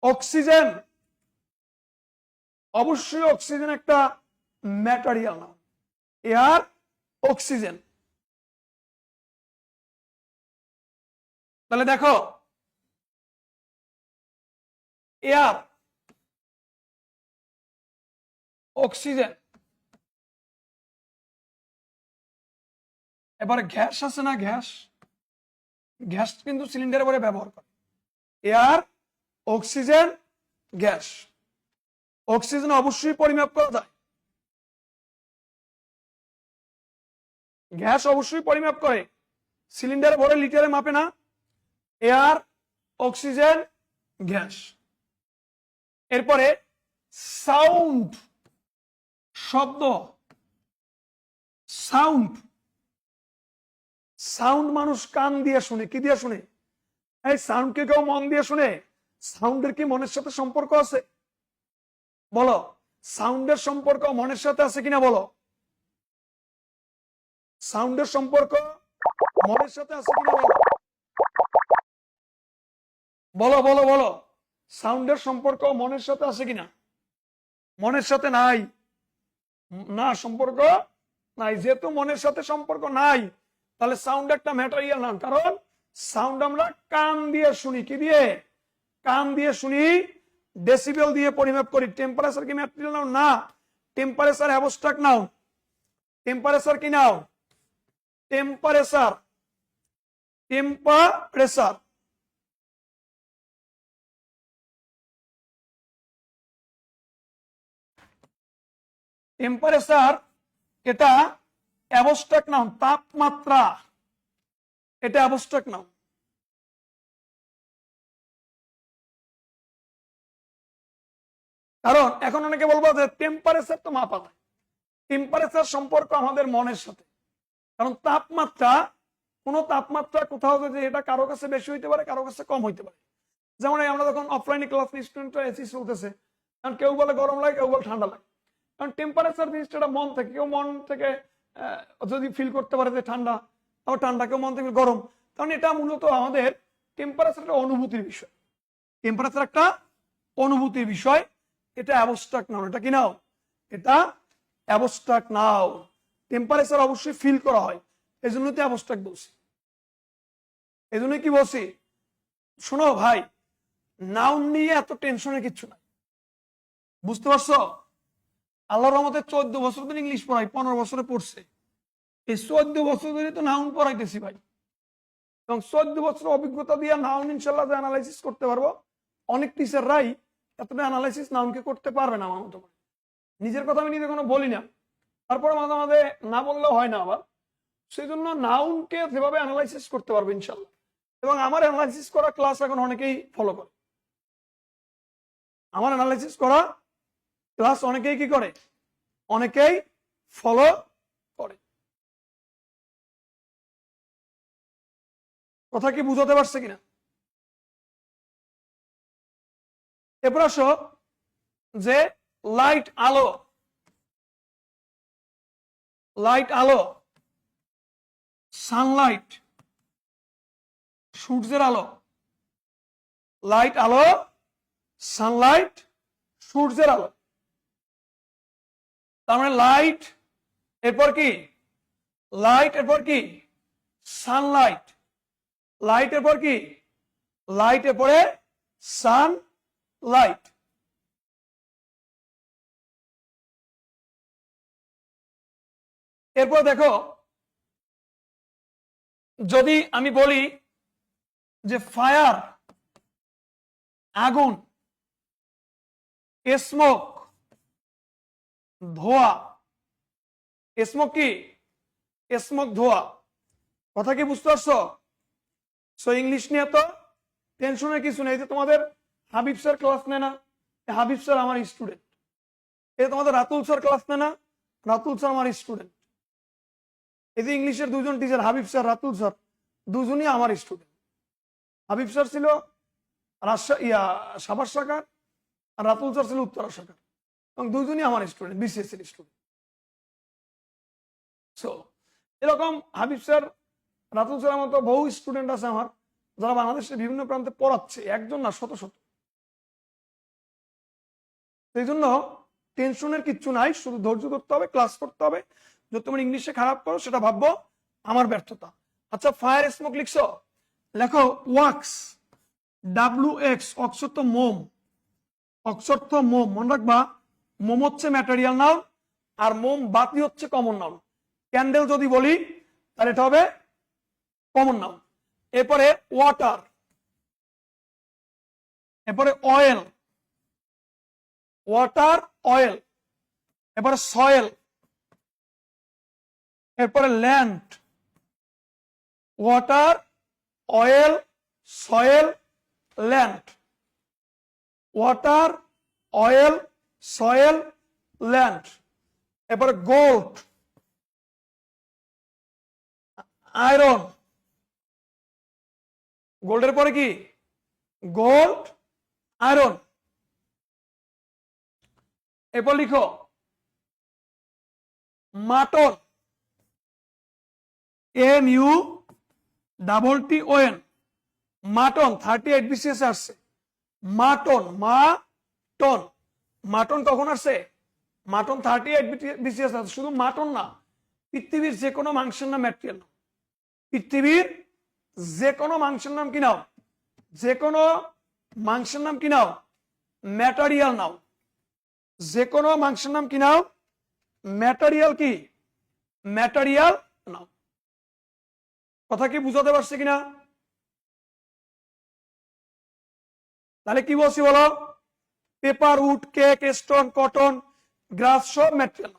Speaker 1: অক্সিজেন, অবশ্যই অক্সিজেন একটা ম্যাটেরিয়াল নাউন। Air, oxygen. তাহলে দেখো, এয়ার, অক্সিজেন, এবারে গ্যাস আছে না, গ্যাস, গ্যাস কিন্তু সিলিন্ডারে পরে ব্যবহার করে। Air, oxygen, gas. অক্সিজেন অবশ্যই পরিমাপ করা যায়, গ্যাস অবশ্যই পরিমাপ করে, সিলিন্ডারে ভরে লিটারে মাপে না। Air, oxygen, gas. এরপরে সাউন্ড, শব্দ, সাউন্ড, সাউন্ড মানুষ কান দিয়ে শুনে, কি দিয়ে শুনে? এই সাউন্ড কে কেউ মন দিয়ে শুনে? সাউন্ডের কি মনের সাথে সম্পর্ক আছে? বলো, সাউন্ডের সম্পর্ক মনের সাথে আছে কিনা বলো? সাউন্ডের সম্পর্ক মনের সাথে আছে কিনা বলো? বলো বলো বলো, সাউন্ডের সম্পর্ক মনের সাথে আছে কিনা? মনের সাথে নাই, না সম্পর্ক নাই। যেহেতু মনের সাথে সম্পর্ক নাই, তাহলে সাউন্ড একটা ম্যাটেরিয়াল না। কারণ সাউন্ড আমরা কান দিয়ে শুনি, কি দিয়ে? কান দিয়ে শুনি, ডেসিবেল দিয়ে পরিমাপ করি। টেম্পারেচার কি ম্যাটেরিয়াল নাউন? না। Temperature abstract noun. টেম্পারেচার কি নাউন? টেম্পারেচার, টেম্পারেচার টেম্পারেচার এটা অ্যাবস্ট্রাক্ট নাউন। তাপমাত্রা এটা অ্যাবস্ট্রাক্ট নাউন। কারণ এখন অনেকে বলবো যে টেম্পারেচার তো মাপা যায়। টেম্পারেচার সম্পর্ক আমাদের মনের সাথে। কারণ তাপমাত্রা, কোন তাপমাত্রা কোথাও যদি এটা কারো কাছে বেশি হইতে পারে, কারো কাছে কম হইতে পারে। যেমন আমরা যখন অফলাইনে ক্লাস স্টুডেন্টরা এসি চলতেছে, কারণ কেউ বলে গরম লাগে, কেউ বলে ঠান্ডা লাগে। কারণ টেম্পারেচার জিনিসটা মন থেকে, কেউ মন থেকে যদি ফিল করতে পারে যে ঠান্ডা, আবার ঠান্ডা, কেউ মন থেকে গরম। কারণ এটা মূলত আমাদের টেম্পারেচার একটা অনুভূতির বিষয়। টেম্পারেচার একটা অনুভূতির বিষয়। এটা অ্যাবস্ট্রাক্ট নাউন। এটা কি নাও? এটা অ্যাবস্ট্রাক্ট নাউন। টেম্পারেচার অবশ্যই ফিল করা হয়, এই জন্য তো অ্যাবস্ট্রাক্ট বলছি। এই জন্য কি বলছি, শোনো ভাই, নাউন নিয়ে এত টেনশনের কিচ্ছু নাই। বুঝতে পারছো? আল্লাহর রহমতে 14 বছর ধরে ইংলিশ পড়াই, 15 বছরে পড়ছে। এই 14 বছর ধরে তো নাউন পড়াইতেছি ভাই, এবং 14 বছর অভিজ্ঞতা দিয়ে নাউন ইনশাল্লাহ অ্যানালাইসিস করতে পারবো। অনেক টিচাররাই এতটা অ্যানালাইসিস নাউনকে করতে পারবে না আমার মতো। নিজের কথা আমি নিজে কোনো বলি না, তারপরে মাঝে মাঝে না বললেও হয় না আবার। সেই জন্য নাউনকে যেভাবে অ্যানালাইসিস করতে পারবো ইনশাল্লাহ। এবং আমার অ্যানালাইসিস করা ক্লাস এখন অনেকেই ফলো করে। আমার অ্যানালাইসিস করা ক্লাস অনেকেই কি করে? অনেকেই ফলো করে। কথা কি বুঝাতে পারছে কিনা? এরপর আসো যে লাইট, আলো। লাইট, আলো, সানলাইট, সূর্যের আলো। লাইট, আলো, সানলাইট, সূর্যের আলো। তার মানে লাইট, এরপর কি? লাইট, এরপর কি? সানলাইট। লাইট এরপর কি? লাইট এরপরে সানলাইট। এরপর দেখো, যদি আমি বলি যে ফায়ার, আগুন, স্মোক, ধোঁয়া। স্মোক কি? স্মোক, ধোঁয়া। কথা কি বুঝতে পারছো? সো ইংলিশ নিয়ে তো টেনশনের কিছু নেই। যে তোমাদের হাবিব স্যার ক্লাস নেয় না, হাবিব স্যার আমার স্টুডেন্ট। এই তোমাদের রাতুল স্যার ক্লাস নেয় না, রাতুল স্যার আমার স্টুডেন্ট। এই যে ইংলিশের দুজন teacher, Habib sir, Ratul sir, দুজনই আমার স্টুডেন্ট। হাবিব স্যার ছিল সাভার শাখার, আর রাতুল স্যার ছিল উত্তরা শাখার, এবং দুজনই আমার স্টুডেন্ট, বিসিএস এর স্টুডেন্ট। সো এরকম হাবিব স্যার, রাতুল স্যারের মতো বহু স্টুডেন্ট আছে আমার, যারা বাংলাদেশের বিভিন্ন প্রান্তে পড়াচ্ছে, একজন না, শত শত। সেই জন্য টেনশনের কিচ্ছু নাই, শুধু ধৈর্য ধরতে হবে, ক্লাস করতে হবে। যদি তোমার ইংলিশে খারাপ করো, সেটা ভাববো আমার ব্যর্থতা। আচ্ছা, ফায়ার, স্মোক লিখছো? লেখো ওয়াক্স, WX, অক্ষর তো মোম, অক্ষর তো মোম। মনে রাখবা, মোম হচ্ছে ম্যাটেরিয়াল নাউন, আর মোমবাতি হচ্ছে কমন নাউন। ক্যান্ডেল যদি বলি তাহলে এটা হবে কমন নাউন। এরপরে ওয়াটার, এরপরে অয়েল, ওয়াটার, অয়েল। এরপরে সয়েল, এরপরে land, water, oil, soil, land. Water, oil, soil, land. এরপরে গোল্ড, আয়রন, গোল্ডের পরে কি গোল্ড, আয়রন। এরপর লিখো মাটন, MUTTON, মাটন 38 BCS আসছে। মাটন, মাটন, মাটন কখন আসছে? মাটন 38 BCS আসছে। শুধু মাটন না, পৃথিবীর যে কোনো মাংসের নাম ম্যাটেরিয়াল নাও। পৃথিবীর যে কোনো মাংসের নাম কি নাও? যে কোনো মাংসের নাম কি নাও? ম্যাটেরিয়াল নাও। যে কোনো মাংসের নাম কি নাও? ম্যাটেরিয়াল কি? ম্যাটেরিয়াল নাও। কথা কি বুঝাতে পারছে কিনা? তাহলে কি বলছি বলো? Paper, wood, cake, stone, cotton, grass সব ম্যাটেরিয়াল।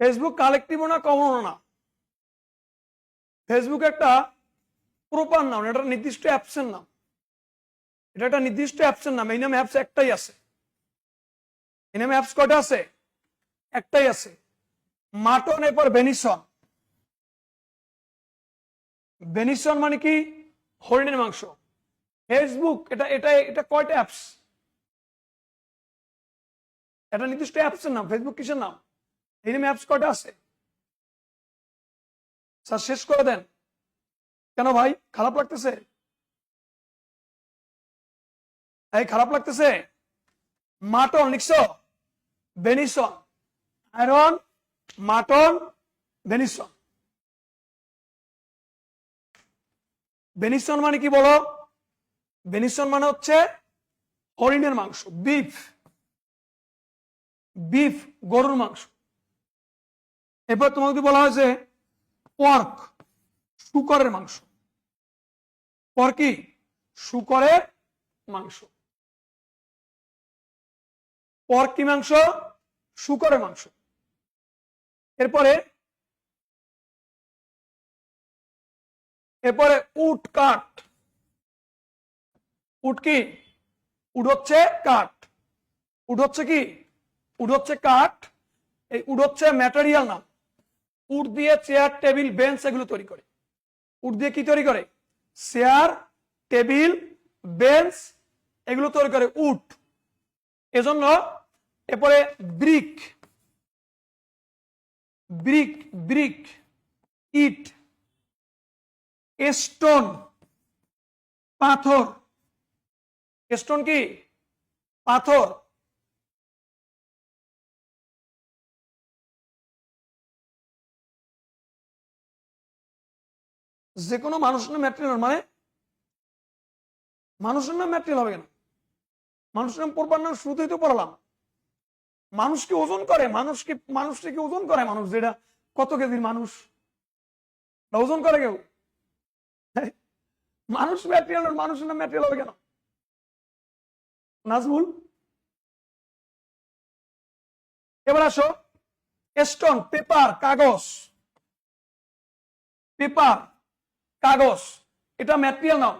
Speaker 1: ফেসবুক কালেক্টিভ না, কমন না। ফেসবুক একটা প্রপার নাম, এটা নির্দিষ্ট অ্যাপসের নাম। এটা একটা নির্দিষ্ট অ্যাপসের নাম। এই নামে অ্যাপস একটাই আছে। এই নামে অ্যাপস কয়টা আছে? একটাই আছে। মাটন, এরপর ভেনিসন। ভেনিসন মানে কি? হরিণের মাংস। ফেসবুক এটা এটা এটা কয়টা অ্যাপস? এটা নির্দিষ্ট অ্যাপসের নাম। ফেসবুক কিসের নাম? এই নামে অ্যাপস কয়টা আছে? স্যার শেষ করে দেন। কেন ভাই, খারাপ লাগতেছে? এই খারাপ লাগতেছে? মাটন লিখছো, venison, iron, mutton, venison. Venison মানে কি বলো? ভেনিসন মানে হচ্ছে হরিণের মাংস, বিফ। বিফ, গরুর মাংস। এরপর তোমাকে যদি বলা হয়েছে পর্ক, শূকরের মাংস। পর্ক কি? শূকরের মাংস। পর্ক কি মাংস? শূকরের মাংস। এরপরে উট, কাঠ। উট কি? উট হচ্ছে কাঠ। উট হচ্ছে কি? উট হচ্ছে কাঠ। এই উট হচ্ছে ম্যাটেরিয়াল নাম। উট দিয়ে চেয়ার, টেবিল, বেঞ্চ এগুলো তৈরি করে। উট দিয়ে কি তৈরি করে? চেয়ার, টেবিল, বেঞ্চ এগুলো তৈরি করে উট। এজন্য এরপরে ব্রিক, ব্রিক, ব্রিক, ইট, স্টোন, পাথর। স্টোন কি? পাথর। যে কোনো মানুষের নাম ম্যাটেরিয়াল, মানে মানুষের নাম ম্যাটেরিয়াল হবে কেন? মানুষের নাম পড়বার নাম শুরুতেই তো পড়ালাম। মানুষকে ওজন করে, মানুষকে কি ওজন করে? মানুষ যেটা কত কেজির মানুষ ওজন করে কেউ? মানুষ ম্যাটেরিয়াল, মানুষের নাম ম্যাটেরিয়াল হবে কেন? নাজমুল, এবার আসো স্টোন, পেপার, কাগজ। পেপার, কাগজ এটা ম্যাটেরিয়াল নাও।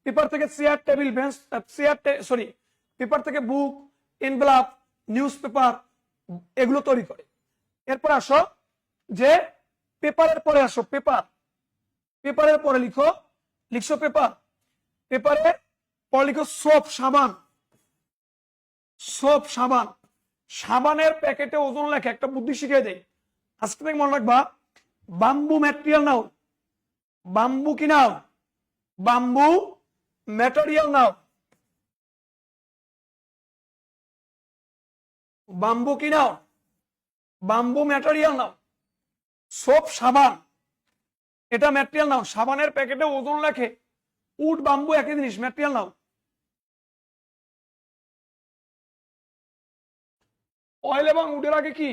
Speaker 1: পেপার থেকে চেয়ার, টেবিল, বেঞ্চ, পেপার থেকে বুক, এনভেলপ, নিউজ পেপার এগুলো তৈরি করে। এরপর আসো যে পেপারের পরে আসো পেপার। পেপারের পরে লিখছো পেপার। পেপারে পরে লিখো সোপ, সাবান। সোপ, সাবান। সাবানের প্যাকেটে ওজন লেখে। একটা বুদ্ধি শিখিয়ে দেয়, আজকে থেকে মনে রাখবা। বাম্বু ম্যাটেরিয়াল নাও। বাম্বু কি নাও? বাম্বু ম্যাটেরিয়াল নাও। বাম্বু কি নাও? বাম্বু ম্যাটেরিয়াল নাও। সোপ, সাবান এটা ম্যাটেরিয়াল নাও। সাবানের প্যাকেটে ওজন লেখে। উড, বাম্বু একই জিনিস, ম্যাটেরিয়াল নাও। অয়েল এবং উডের আগে কি?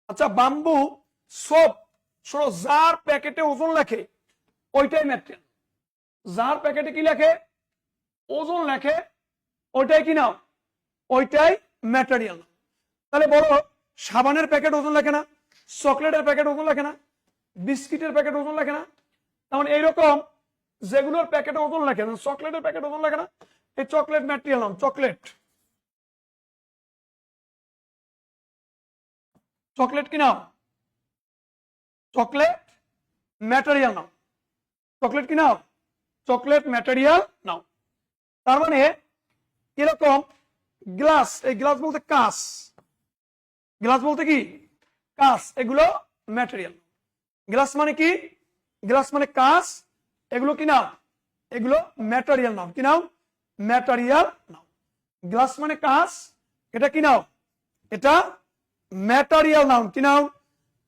Speaker 1: আচ্ছা, বাম্বু, সোপ, শোনো, যার প্যাকেটে ওজন লেখে ওইটাই ম্যাটেরিয়াল। যার প্যাকেটে কি লেখে? ওজন লেখে, ওইটাই কি নাও? ওইটাই ম্যাটেরিয়াল। তাহলে বলো, সাবানের প্যাকেট ওজন লেখে না? চকলেটের প্যাকেট ওজন লেখে না? বিস্কিটের প্যাকেট ওজন লেখে না? যেমন এইরকম যেগুলোর প্যাকেটে ওজন লেখে, চকলেটের প্যাকেট ওজন লেখে না, এই চকলেট ম্যাটেরিয়াল নাম, চকলেট, চকলেট কি নাম? চকলেট ম্যাটেরিয়াল নাম, চকলেট কি নাম? চকলেট ম্যাটেরিয়াল নাম। তার মানে এরকম গ্লাস, এই গ্লাস বলতে কাঁচ, গ্লাস বলতে কি কাঁচ, এগুলো ম্যাটেরিয়াল। গ্লাস মানে কি? গ্লাস মানে কাঁচ, এগুলো কি নাম? এগুলো ম্যাটেরিয়াল নাম। কি নাম? ম্যাটেরিয়াল নাম। গ্লাস মানে কাঁচ, এটা কি নাম? এটা ম্যাটেরিয়াল নাম। কি নাম?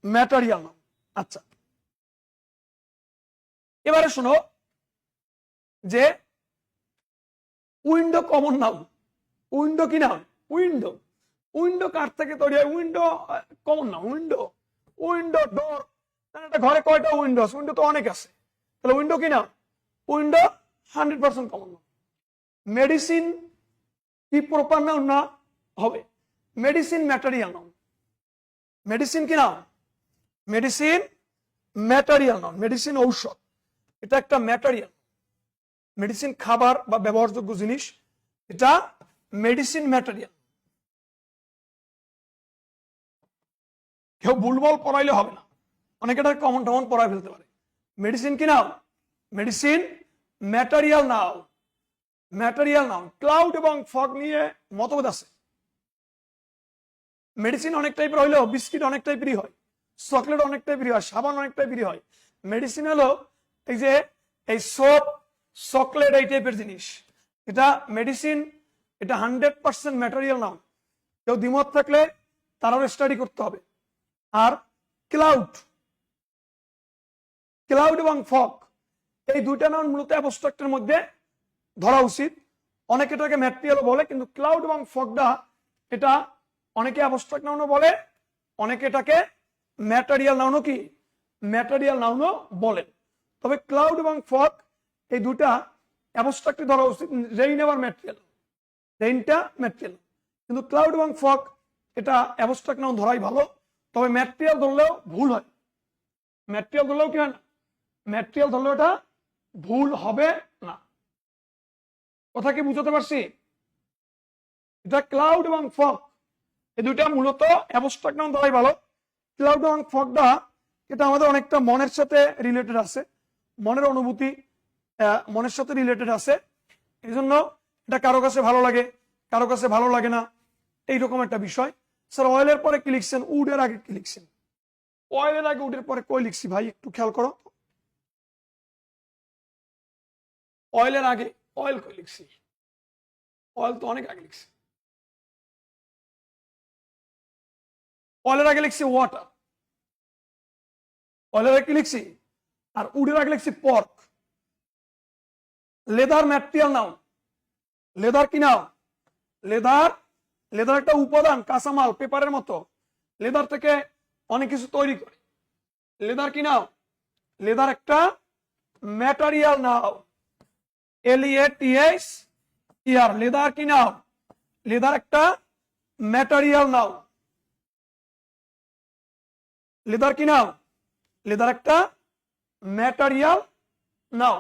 Speaker 1: ম্যাটেরিয়াল নাম। আচ্ছা, এবারে শোনো যে উইন্ডো কমন নাম। উইন্ডো কি নাম? উইন্ডো, উইন্ডো কাঠ থেকে তৈরি হয়, উইন্ডো কমন নাম। উইন্ডো, উইন্ডো ডোর, একটা ঘরে কয়টা উইন্ডো আছে? উইন্ডো তো অনেক আছে, তাহলে উইন্ডো কি নাম? উইন্ডো 100% কমন নাম। মেডিসিন কি প্রপার নাম না হবে? মেডিসিন ম্যাটেরিয়াল নাম। মেডিসিন কি নাম? মেডিসিন ম্যাটেরিয়াল নাম। মেডিসিন ঔষধ, এটা একটা ম্যাটেরিয়াল। মেডিসিন খাবার বা ব্যবহারযোগ্য জিনিস, এটা মেডিসিন ম্যাটেরিয়াল। কেউ ভুলবল পড়াইলে হবে না, অনেকে এটা কমন টমন পড়াই ফেলতে পারে। মেডিসিন কি নাম? মেডিসিন ম্যাটেরিয়াল নাও। ম্যাটেরিয়াল নাম। ক্লাউড এবং ফগ নিয়ে মতভেদ আছে। মেডিসিন অনেক টাইপের হইলেও বিস্কিট অনেক টাইপেরই হয়, চকলেট অনেক টাইপেরই হয়, সাবান অনেক টাইপেরই হয়। মেডিসিন হলো এই যে এই সোপ, চকলেট, এই টাইপের জিনিস, এটা মেডিসিন, এটা 100% ম্যাটেরিয়াল নাম। কেউ দ্বিমত থাকলে তারাও স্টাডি করতে হবে। আর ক্লাউড, ক্লাউড এবং ফগ, এই দুইটা নাম মূলত অ্যাবস্ট্রাক্টের মধ্যে ধরা উচিত। অনেকে এটাকে ম্যাটেরিয়াল বলে, কিন্তু ক্লাউড এবং ফগটা এটা অনেকে অ্যাবস্ট্রাক্ট নাউনও বলে, অনেকে এটাকে ম্যাটেরিয়াল নাউনও কি ম্যাটেরিয়াল নাউনও বলে। তবে ক্লাউড এবং ফগ এই দুটা অ্যাবস্ট্রাক্টে ধরা উচিত। রেইন আবার ম্যাটেরিয়াল, রেইনটা ম্যাটেরিয়াল, কিন্তু ক্লাউড এবং ফগ এটা অ্যাবস্ট্রাক্ট নাউন ধরাই ভালো। তবে ম্যাটেরিয়াল ধরলেও ভুল হয়, ম্যাটেরিয়াল ধরলেও কি হয় না? ম্যাটেরিয়াল ধরলেও এটা ভুল হবে না। কথা কি বুঝতে পারছি? এটা ক্লাউড এবং ফগ এই দুইটা মূলত অ্যাবস্ট্রাক্ট নাউন ধরাই ভালো। ক্লাউড এবং ফগটা এটা আমাদের অনেকটা মনের সাথে রিলেটেড আছে, মনের অনুভূতি মনের সাথে রিলেটেড আছে। এই জন্য এটা কারো কাছে ভালো লাগে, কারো কাছে ভালো লাগে না, এইরকম একটা বিষয়। স্যার অয়েলের পরে কি লিখছেন? উডের আগে কি লিখছেন? অয়েলের আগে উডের পরে কই লিখছি ভাই? একটু খেয়াল করো। অয়েলের আগে অয়েল কই লিখছি? অয়েল তো অনেক আগে লিখছি। অয়েলের আগে লিখছি ওয়াটার, অয়েলের আগে কি লিখছি? আর উডের আগে লিখছি pork. Leather material noun. Leather কি নাও? লেদার, লেদার একটা উপাদান, কাঁচামাল, পেপারের মতো। লেদার থেকে অনেক কিছু তৈরি করে। লেদার কি নাও? লেদার একটা ম্যাটেরিয়াল নাও। LEATHER, লেদার কি নাও? লেদার একটা ম্যাটেরিয়াল নাও। লেদার কি নাও? লেদার একটা material noun.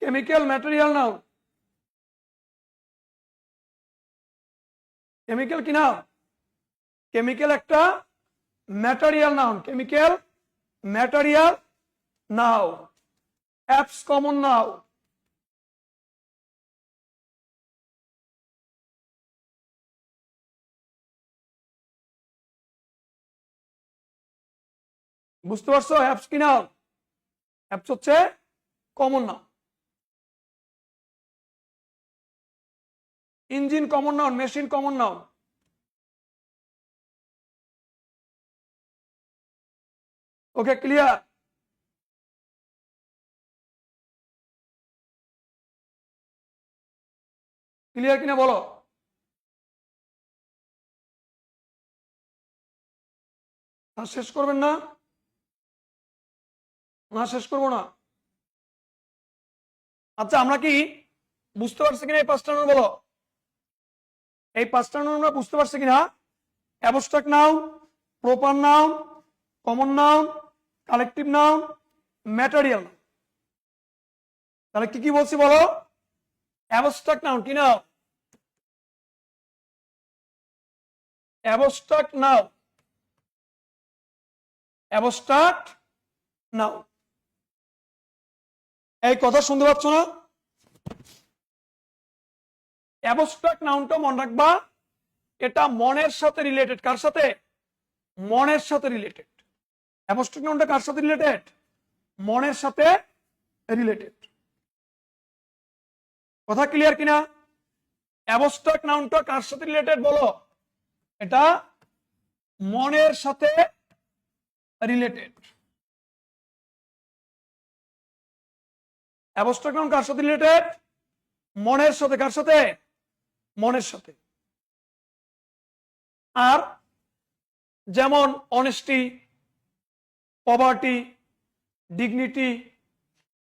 Speaker 1: Chemical material noun. Chemical কি নাও? কেমিক্যাল একটা material noun. Chemical material noun. Apps common noun. বুঝতে পারছো? অ্যাপস কি নাও? অ্যাপস হচ্ছে common noun. Engine common noun, machine common noun. Okay, clear? Clear কিনা বলো? শেষ করবেন না? না শেষ করবো না? আচ্ছা, আমরা কি বুঝতে পারছি কিনা এই পাঁচটা নাউন? বলো, এই পাঁচটা নাউন আমরা বুঝতে পারছি কিনা? Abstract noun, proper noun, common noun, collective noun, material noun. তাহলে কি কি বলছি বলো? অ্যাবস্ট্রাক্ট নাউন কি নাও? Abstract noun, abstract noun. এই কথা শুনতে পাচ্ছ না? অ্যাবস্ট্রাক্ট নাউনটা মনে রাখবা, এটা মনের সাথে রিলেটেড। কার সাথে? মনের সাথে রিলেটেড। অ্যাবস্ট্রাক্ট নাউনটা কার সাথে রিলেটেড? মনের সাথে রিলেটেড। কথা ক্লিয়ার কিনা? অ্যাবস্ট্রাক্ট নাউনটা কার সাথে রিলেটেড বলো? এটা মনের সাথে রিলেটেড। অ্যাবস্ট্রাক্ট নাউন কার সাথে রিলেটেড? মনের সাথে। কার সাথে? মনের সাথে। আর যেমন অনেস্টি, পভার্টি, ডিগনিটি,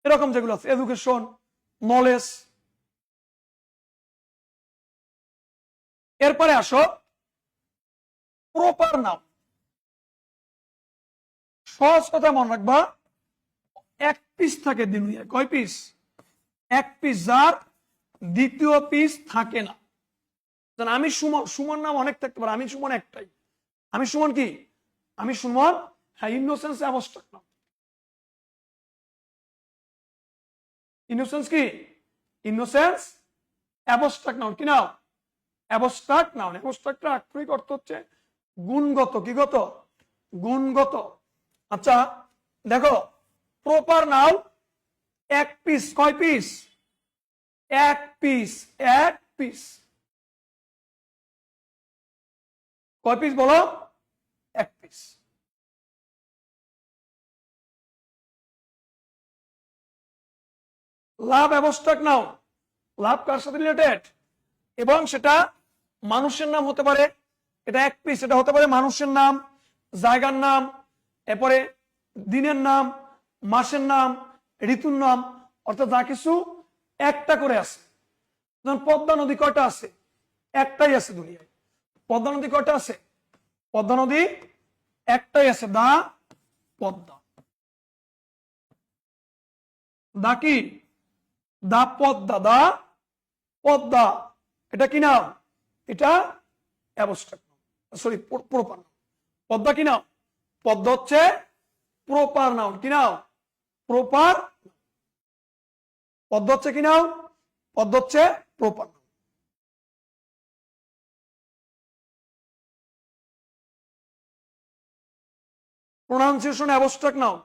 Speaker 1: এরকম যেগুলো আছে, এডুকেশন, নলেজ। এরপরে আসো প্রপার নাউন। সহজ কথা মনে রাখবা, এক পিস থাকে দুনিয়ায়। কয় পিস? এক পিস, যার দ্বিতীয় পিস থাকে না। আমি সুমন, সুমন নাম অনেক থাকতে পারে, আমি সুমন একটাই। আমি সুমন কি? আমি সুমন। হ্যাঁ, ইনোসেন্স অ্যাবস্ট্রাক্ট নাউন। ইনোসেন্স কি? Innocence abstract noun. কি নাও? Abstract noun. অ্যাবস্ট্রাক্টের আক্ষরিক অর্থ হচ্ছে গুণগত। কি গত? গুণগত। আচ্ছা দেখো, প্রপার নাউন এক পিস। কয় পিস? এক পিস। এক পিস। কয় পিস বলো? এক পিস। লাভ অ্যাবস্ট্রাক্ট নাউন। লাভ কার সাথে রিলেটেড? এবং সেটা মানুষের নাম হতে পারে, এটা এক পিস। এটা হতে পারে মানুষের নাম, জায়গার নাম, এরপরে দিনের নাম, মাসের নাম, ঋতুর নাম, অর্থাৎ যা কিছু একটা করে আছে। যেমন পদ্মা নদী কয়টা আছে? একটাই আছে দুনিয়ায়। পদ্মা নদী কয়টা আছে? পদ্মা নদী একটাই আছে, দা পদ্মা। দা কি? দা পদ্মা। দা পদ্মা, এটা কি নাম? এটা abstract noun, sorry proper noun. Padma কি নাম? পদ্মা হচ্ছে প্রপার নাউন। কি নাম? প্রপার। পদ্মা হচ্ছে কি নাম? পদ্মা হচ্ছে proper noun. Pronunciation abstract noun.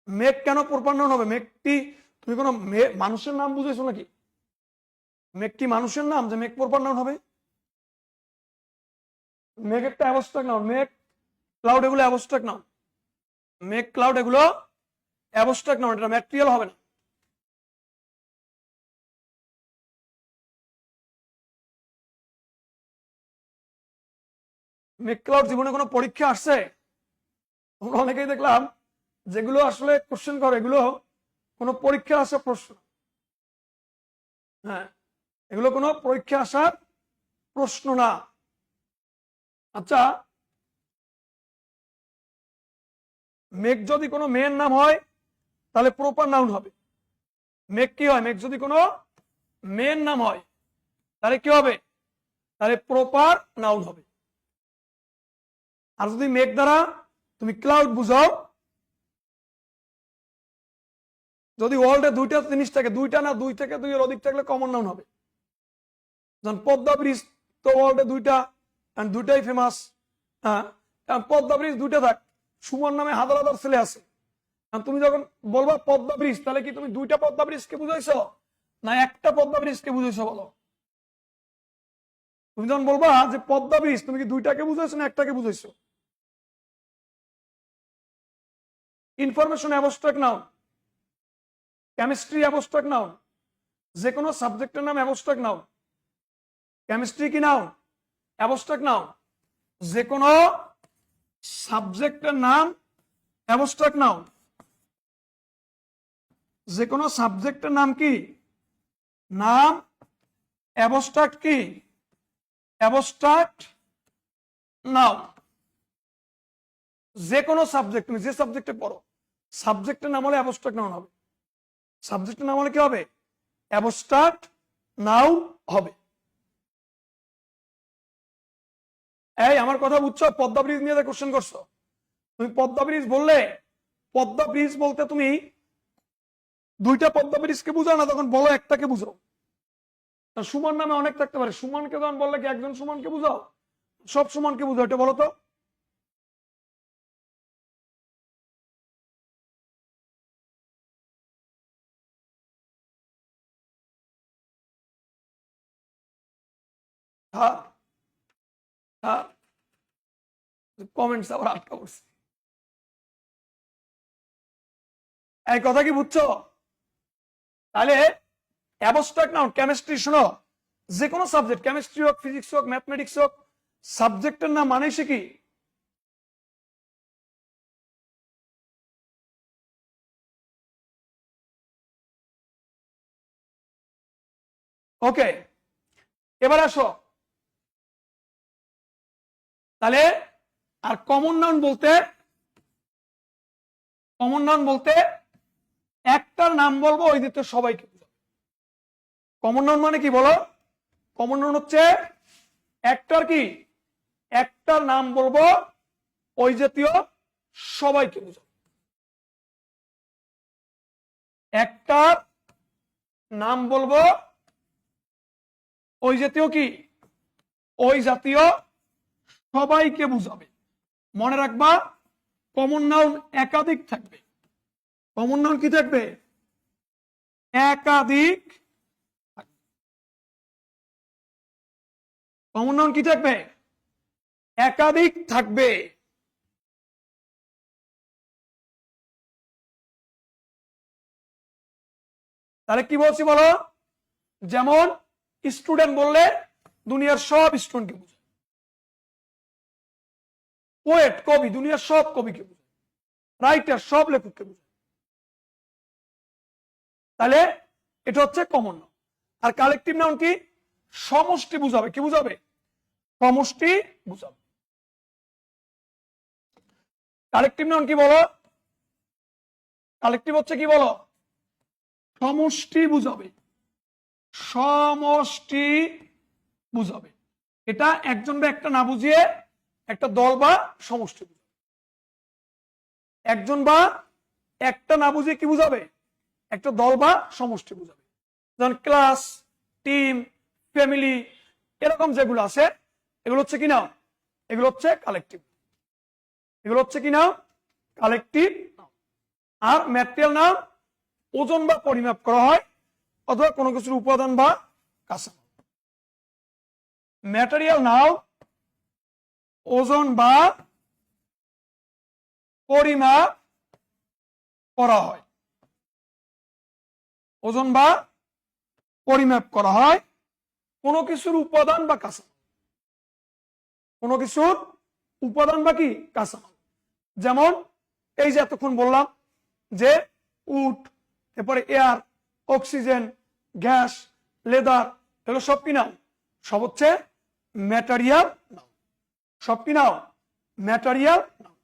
Speaker 1: মেঘ কেন প্রপার নাউন হবে? মেঘটি তুমি কোনো মানুষের নাম বুঝেছো নাকি? মেঘ কি মানুষের নাম যে মেঘ প্রপার নাউন হবে? মেঘ একটা অ্যাবস্ট্রাক্ট নাউন। মেঘ, ক্লাউড, এগুলো অ্যাবস্ট্রাক্ট নাউন। মেঘ, ক্লাউড এগুলো অ্যাবস্ট্রাক্ট নাউন, এটা ম্যাটেরিয়াল হবে না। মেঘ, ক্লাউড জীবনে কোনো পরীক্ষা আসছে? আমরা অনেকেই দেখলাম যেগুলো আসলে কোশ্চেন করে, এগুলো কোনো পরীক্ষা আসা প্রশ্ন। হ্যাঁ, এগুলো কোনো পরীক্ষা আসার প্রশ্ন না। আচ্ছা, মেঘ যদি কোনো মেয়ের নাম হয় তাহলে প্রপার নাউন হবে। মেঘ কি হয়? মেঘ যদি কোনো মেয়ের নাম হয় তাহলে কি হবে? তাহলে প্রপার নাউন হবে। আর যদি মেঘ দ্বারা তুমি ক্লাউড বুঝাও, যদি ওয়ার্ল্ডে দুইটা জিনিস থাকে, দুইটা না দুই থেকে দুই এর অধিক থাকলে কমন নাউন হবে। যেমন পদ্মা ব্রিজ তো ওয়ার্ল্ডে দুইটা, দুইটাই ফেমাস। হ্যাঁ, পদ্মা ব্রিজ দুইটা থাক, সুমন নামে হাজার হাজার ছেলে আছে। তুমি যখন বলবা পদ্মা ব্রিজ, তাহলে কি তুমি দুইটা পদ্মা ব্রিজকে বুঝাইছো না একটা পদ্মা ব্রিজকে বুঝাইছো? বলো। তুমি যখন বলবা যে পদ্মা ব্রিজ, তুমি কি দুইটাকে বুঝাইছো না একটাকে বুঝাইছো? Information abstract noun. Chemistry abstract noun. যে কোনো সাবজেক্টের নাম অ্যাবস্ট্রাক্ট নাউন। কেমিস্ট্রি কি নাউন? Abstract noun. যে কোনো সাবজেক্টের নাম অ্যাবস্ট্রাক্ট নাউন। যে কোনো সাবজেক্টের নাম কি? নাম অ্যাবস্ট্রাক্ট কি? Abstract noun. যে কোনো সাবজেক্ট, তুমি যে সাবজেক্টে পড়ো, সাবজেক্টের নাম হলে অ্যাবস্ট্রাক্ট নাউন হবে। সাবজেক্টের নাম হলে কি হবে? অ্যাবস্ট্রাক্ট নাউন হবে। এই আমার কথা বুঝছো? পদ্মা ব্রিজ নিয়ে কোশ্চেন করছো তুমি। পদ্মা ব্রিজ বললে, পদ্মা ব্রিজ বলতে তুমি দুইটা পদ্মা ব্রিজকে বুঝাও না, তখন বলো একটাকে বুঝাও। সুমন নামে অনেক থাকতে পারে, সুমনকে তখন বললে কি একজন সুমনকে বুঝাও? সব সুমনকে বুঝাও, এটা বলো তো। হ্যাঁ হ্যাঁ, কমেন্টস আবার আটকা পড়ছে। এই কথা কি বুঝছো? তাহলে অ্যাবস্ট্রাক্ট নাউন, কেমিস্ট্রি, শোনো, যে কোনো সাবজেক্ট, কেমিস্ট্রি হোক, ফিজিক্স হোক, ম্যাথমেটিক্স হোক, সাবজেক্টের নাম মানে সে কি? ওকে, এবার আসো তাহলে। আর কমন নাউন বলতে, কমন নাউন বলতে একটার নাম বলবো, ওই দিতে সবাইকে বুঝাবো। কমন নাউন মানে কি বলো? কমন নাউন হচ্ছে একটার কি? একটার নাম বলবো, ওই জাতীয় সবাইকে বুঝাবো। একটার নাম বলবো, ওই জাতীয় কি? ওই জাতীয় সবাইকে বুঝাবে। মনে রাখবা, কমন নাউন একাধিক থাকবে। কমন নাউন কি থাকবে? একাধিক। কমন নাউন কি থাকবে? একাধিক থাকবে। তাহলে কি বলছি বলো? যেমন স্টুডেন্ট বললে দুনিয়ার সব স্টুডেন্টকে বুঝায়। পোয়েট, কবি, দুনিয়ার সব কবিকে বুঝায়। রাইটার, সব লেখককে বুঝায়। তাহলে এটা হচ্ছে কমন নাউন। আর কালেকটিভ নাউন কি? সমষ্টি বুঝাবে। কি বুঝাবে? সমষ্টি বুঝাবে। কালেকটিভ নাউন কি বলো? কালেকটিভ হচ্ছে কি বলো? সমষ্টি বুঝাবে। সমষ্টি বুঝাবে। এটা একজন বা একটা না বুঝিয়ে একটা দল বা সমষ্টি বুঝাবে। একজন বা একটা না বুঝিয়ে কি বুঝাবে? একটা দল বা সমষ্টি বুঝাবে। যেমন ক্লাস, টিম, ফ্যামিলি, এরকম যেগুলো আছে, এগুলো হচ্ছে কি নাম? এগুলো হচ্ছে কালেকটিভ। এগুলো হচ্ছে কি নাম? কালেকটিভ। আর ম্যাটেরিয়াল নাম ওজন বা পরিমাপ করা হয়, অথবা কোনো কিছুর উপাদান বা কাঁচামাল। ম্যাটেরিয়াল নাম ওজন বা পরিমাপ করা হয়। ওজন বা পরিমাপ করা হয় কোনো কিছুর উপাদান বা কাঁচামাল। কোনো কিছুর উপাদান বা কি? কাঁচামাল। যেমন এই যে এতক্ষণ বললাম যে উড, এরপরে এয়ার, অক্সিজেন, গ্যাস, লেদার, এগুলো সব কি নাম? সব হচ্ছে ম্যাটেরিয়াল নাম। সব কি নাম? ম্যাটেরিয়াল নাম।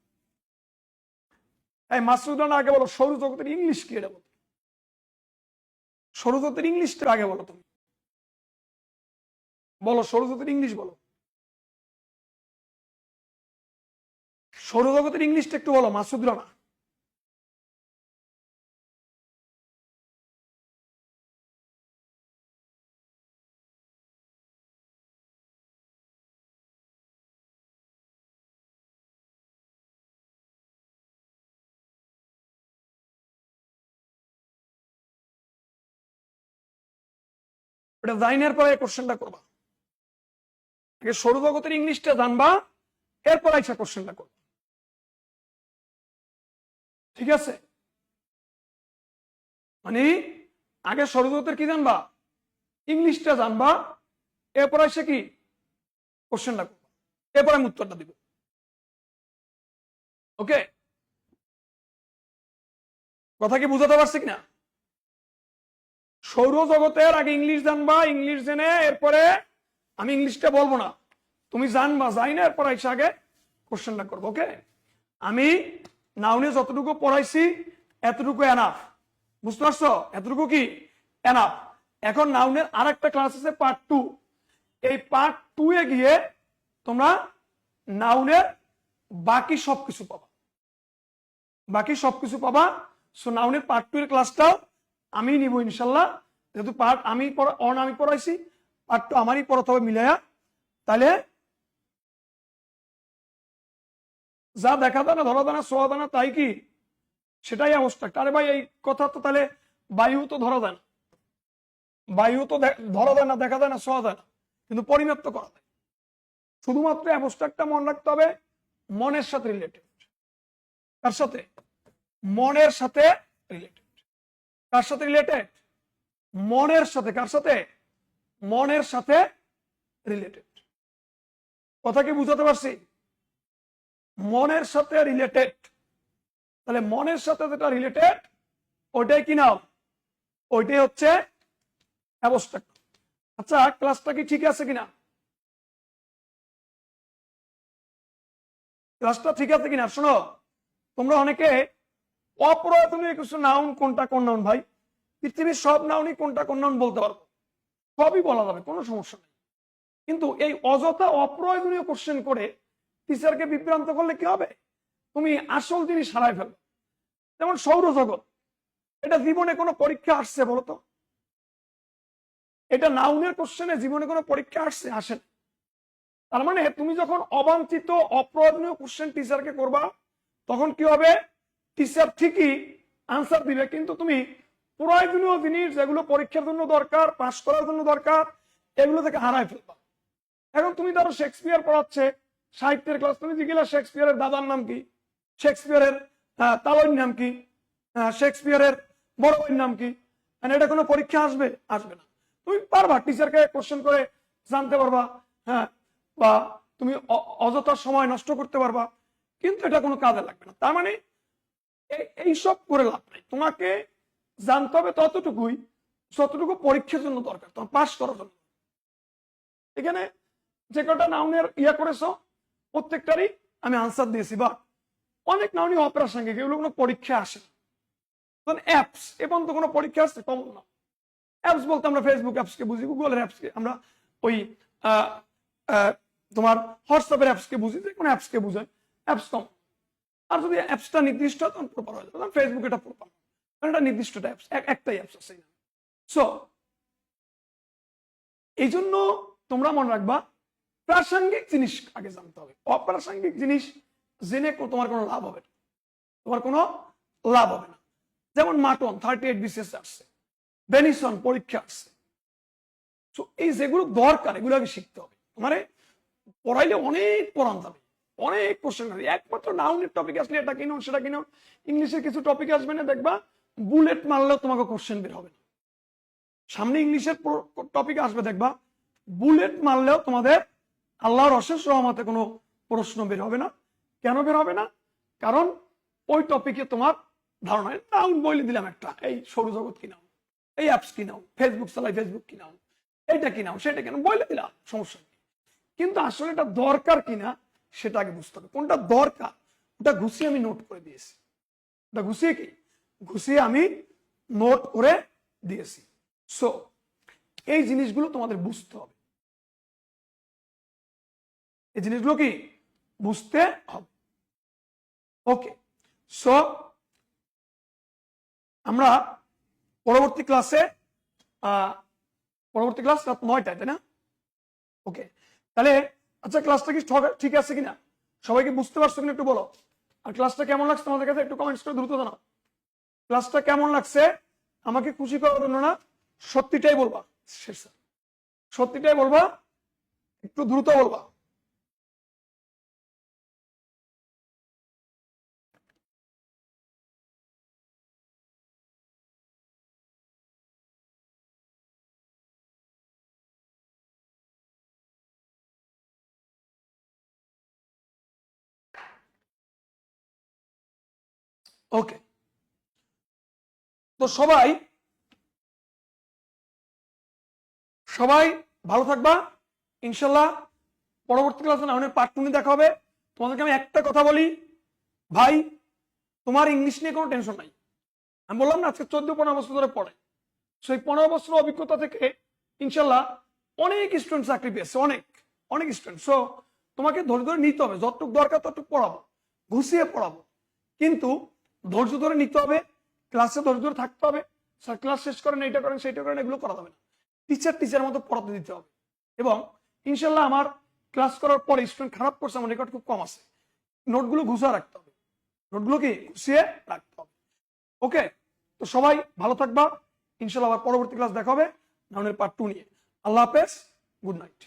Speaker 1: এই মাসুদান আগে বলো সৌরজগতের ইংলিশ কি? এটা বলো, সৌরজগতের ইংলিশটা আগে বলো। তুমি বলো সৌরজগতের ইংলিশ বলো। সৌরজগতের ইংলিশটা একটু বলো মাসুদ রানা। এটা জাইনের পরে কোশ্চেনটা করবা। আগে সৌরজগতের ইংলিশটা জানবা, এরপর আইসা কোশ্চেনটা করবা। ঠিক আছে? মানে আগে সৌরজগতের কি জানবা? ইংলিশটা জানবা, এরপর এসে কি কোশ্চেনটা করবা, এরপর আমি উত্তরটা দিব। ওকে, কথা কি বুঝাতে পারছি কিনা? সৌরজগতের আগে ইংলিশ জানবা, ইংলিশ জেনে এরপরে আমি ইংলিশটা বলবো না, তুমি জানবা, যাই না এরপর এসে আগে কোশ্চেনটা করবো। ওকে, আমি নাউনে যতটুকু পড়াইছি এতটুকু এনাফ, বুঝতে পারছো? এতটুকু কি এনাফ। এখন নাউনের আর একটা ক্লাস আছে পার্ট 2, এই পার্ট 2 এ গিয়ে তোমরা নাউনের বাকি সবকিছু পাবা, বাকি সবকিছু পাবা। সো নাউনের পার্ট 2 এর ক্লাসটাও আমি নিব ইনশাল্লাহ, যেহেতু পার্ট আমি পড়াইছি, পার্ট 2 আমারই পড়াতে হবে মিলাইয়া। তাহলে যা দেখা দানা ধরা দানা সোয়া দানা তাই কি, সেটাই অবস্থা। আরে ভাই এই কথা তো তাহলে বায়ু তো ধরা দেয় না, বায়ু তো ধরা দেয় না, দেখা দেয় না, সোয়া দেয় না, কিন্তু পরিমাপ তো করা যায়। শুধুমাত্র অ্যাবস্ট্রাক্টটা মনে রাখতে হবে মনের সাথে রিলেটেড। কার সাথে? মনের সাথে রিলেটেড। কার সাথে রিলেটেড? মনের সাথে। কার সাথে? মনের সাথে রিলেটেড। কথা কি বুঝাতে পারছি? মনের সাথে রিলেটেড। তাহলে মনের সাথে যেটা রিলেটেড ওইটাই কি নাও? ওইটাই হচ্ছে অ্যাবস্ট্রাক্ট। আচ্ছা, ক্লাসটা কি ঠিক আছে কিনা? ক্লাসটা ঠিক আছে কিনা? শোনো, তোমরা অনেকে অপ্রয়োজনীয় কিছু নাউন, কোনটা কোন নাউন ভাই, পৃথিবীর সব নাউনই কোনটা কোন নাউন বলতে পারবো, সবই বলা যাবে, কোনো সমস্যা নেই। কিন্তু এই অযথা অপ্রয়োজনীয় কোশ্চেন করে টিচারকে বিভ্রান্ত করলে কি হবে? তুমি আসল জিনিস হারাই ফেলবে। যেমন সৌরজগৎ, এটা জীবনে কোনো পরীক্ষা আসছে বলতো? এটা নাউনের কোশ্চেনে জীবনে কোনো পরীক্ষা আসছে? আসেন। তার মানে তুমি যখন অবাঞ্ছিত অপ্রয়োজনীয় কোশ্চেন টিচারকে করবা, তখন কি হবে? টিচার ঠিকই আনসার দিবে, কিন্তু তুমি প্রয়োজনীয় জিনিস যেগুলো পরীক্ষার জন্য দরকার, পাশ করার জন্য দরকার, এগুলো থেকে হারাই ফেলবা। এখন তুমি ধরো শেক্সপিয়ার পড়াচ্ছে, সাহিত্যের ক্লাস, তুমি জিজ্ঞেস শেক্সপিয়ারের দাদার নাম কি, শেক্সপিয়ারের তালইর নাম কি, শেক্সপিয়ারের বড় ভাইয়ের নাম কি, মানে এটা কোনো পরীক্ষা আসবে? আসবে না। তুমি পারবা টিচারকে কোশ্চেন করে জানতে পারবা, হ্যাঁ, বা তুমি অযথা সময় নষ্ট করতে পারবা, কিন্তু এটা কোনো কাজে লাগবে না। তার মানে এইসব করে লাভ নাই। তোমাকে জানতে হবে ততটুকুই যতটুকু পরীক্ষার জন্য দরকার, তোমার পাস করার জন্য। এখানে যে কটা নাউনের ইয়া করেছো প্রত্যেকটারই আমি আনসার দিয়েছি, বা অনেক নাউনই অপ্রাসঙ্গিক, এগুলো কোনো পরীক্ষা আসে না। অ্যাপস এবং তো কোনো পরীক্ষা আসছে কমন না। অ্যাপস বলতে আমরা ফেসবুক অ্যাপসকে বুঝি, গুগলের অ্যাপসকে আমরা ওই তোমার হোয়াটসঅ্যাপের অ্যাপসকে বুঝি, যে কোনো অ্যাপসকে বুঝায় অ্যাপস কমন। আর যদি অ্যাপসটা নির্দিষ্ট হয় তখন প্রপার হয়ে যাবে। ফেসবুক এটা প্রপার, কারণ এটা নির্দিষ্ট অ্যাপস, একটাই অ্যাপস আছে। সো এই জন্য তোমরা মনে রাখবা প্রাসঙ্গিক জিনিস আগে জানতে হবে, অপ্রাসঙ্গিক জিনিস জেনে তোমার কোনো লাভ হবে না, তোমার কোনো লাভ হবে না। যেমন মাটন 38 বিসিএস আসছে, বেনিসন পরীক্ষা আসছে। তো এই যেগুলো দরকার এগুলো আগে শিখতে হবে। মানে পড়াইলে অনেক পড়ান যাবে, অনেক কোশ্চেন আসবে, একমাত্র নাউনের টপিক আসলে এটা কিনো সেটা কিনো, ইংলিশের কিছু টপিক আসবে না, দেখবা বুলেট মারলেও তোমাকে কোশ্চেন বের হবে না। সামনে ইংলিশের টপিক আসবে, দেখবা বুলেট মারলেও তোমাদের আল্লাহর অশেষ রহমতে কোনো প্রশ্ন বের হবে না। কেন বের হবে না? কারণ ওই টপিকে তোমার ধারণা। নাউন বলে দিলাম একটা, এই সৌরজগৎ কি নাও, এই অ্যাপস কি নাও, ফেসবুক চালাই ফেসবুক কি নাও, এইটা কি নাও সেটা কেন বলে দিলাম, সমস্যা নেই। কিন্তু আসলে এটা দরকার কিনা সেটা আগে বুঝতে হবে। কোনটা দরকার ওটা ঘুষিয়ে আমি নোট করে দিয়েছি, ওটা ঘুষিয়ে কি ঘুষিয়ে আমি নোট করে দিয়েছি। সো এই জিনিসগুলো তোমাদের বুঝতে হবে, এই জিনিসগুলো কি বুঝতে হবে। ওকে, সো আমরা পরবর্তী ক্লাসে পরবর্তী ক্লাস রাত 9টায়, তাই না? ওকে, তাহলে আচ্ছা ক্লাসটা কি ঠিক আছে কিনা, সবাইকে বুঝতে পারছো কিনা একটু বলো। আর ক্লাসটা কেমন লাগছে তোমাদের কাছে একটু কমেন্টস করে দ্রুত জানাও। ক্লাসটা কেমন লাগছে আমাকে খুশি করার জন্য না, সত্যিটাই বলবা, সত্যিটাই বলবা, একটু দ্রুত বলবা। ওকে, তো সবাই ভালো থাকবা ইনশাল্লাহ। পরবর্তী ক্লাসে নাউনের পার্ট 2 নিয়ে দেখা হবে। তোমাদেরকে আমি একটা কথা বলি ভাই, তোমার ইংলিশ নিয়ে কোনো টেনশন নাই। আমি বললাম না আজকে 14-15 বছর ধরে পড়ে, সেই 15 বছরের অভিজ্ঞতা থেকে ইনশাল্লাহ অনেক স্টুডেন্ট চাকরি পেয়েছে, অনেক অনেক স্টুডেন্ট। সো তোমাকে ধৈর্য ধরে নিতে হবে, যতটুকু দরকার ততটুকু পড়াবো, ঘুষিয়ে পড়াবো, কিন্তু ধৈর্য ধরে নিতে হবে, ক্লাসে ধৈর্য ধরে থাকতে হবে। স্যার ক্লাস শেষ করেন, এইটা করেন সেইটা করেন, এগুলো করা যাবে না। টিচার মতো পড়াতে দিতে হবে। এবং ইনশাল্লাহ আমার ক্লাস করার পরে স্টুডেন্ট খারাপ করছে, আমার রেকর্ড খুব কম আছে। নোটগুলো ঘুষা রাখতে হবে, নোটগুলো কি ঘুষিয়ে রাখতে হবে। ওকে, তো সবাই ভালো থাকবা ইনশাল্লাহ। আবার পরবর্তী ক্লাস দেখা হবে নাউনের পার্ট 2 নিয়ে। আল্লাহ হাফেজ, গুড নাইট।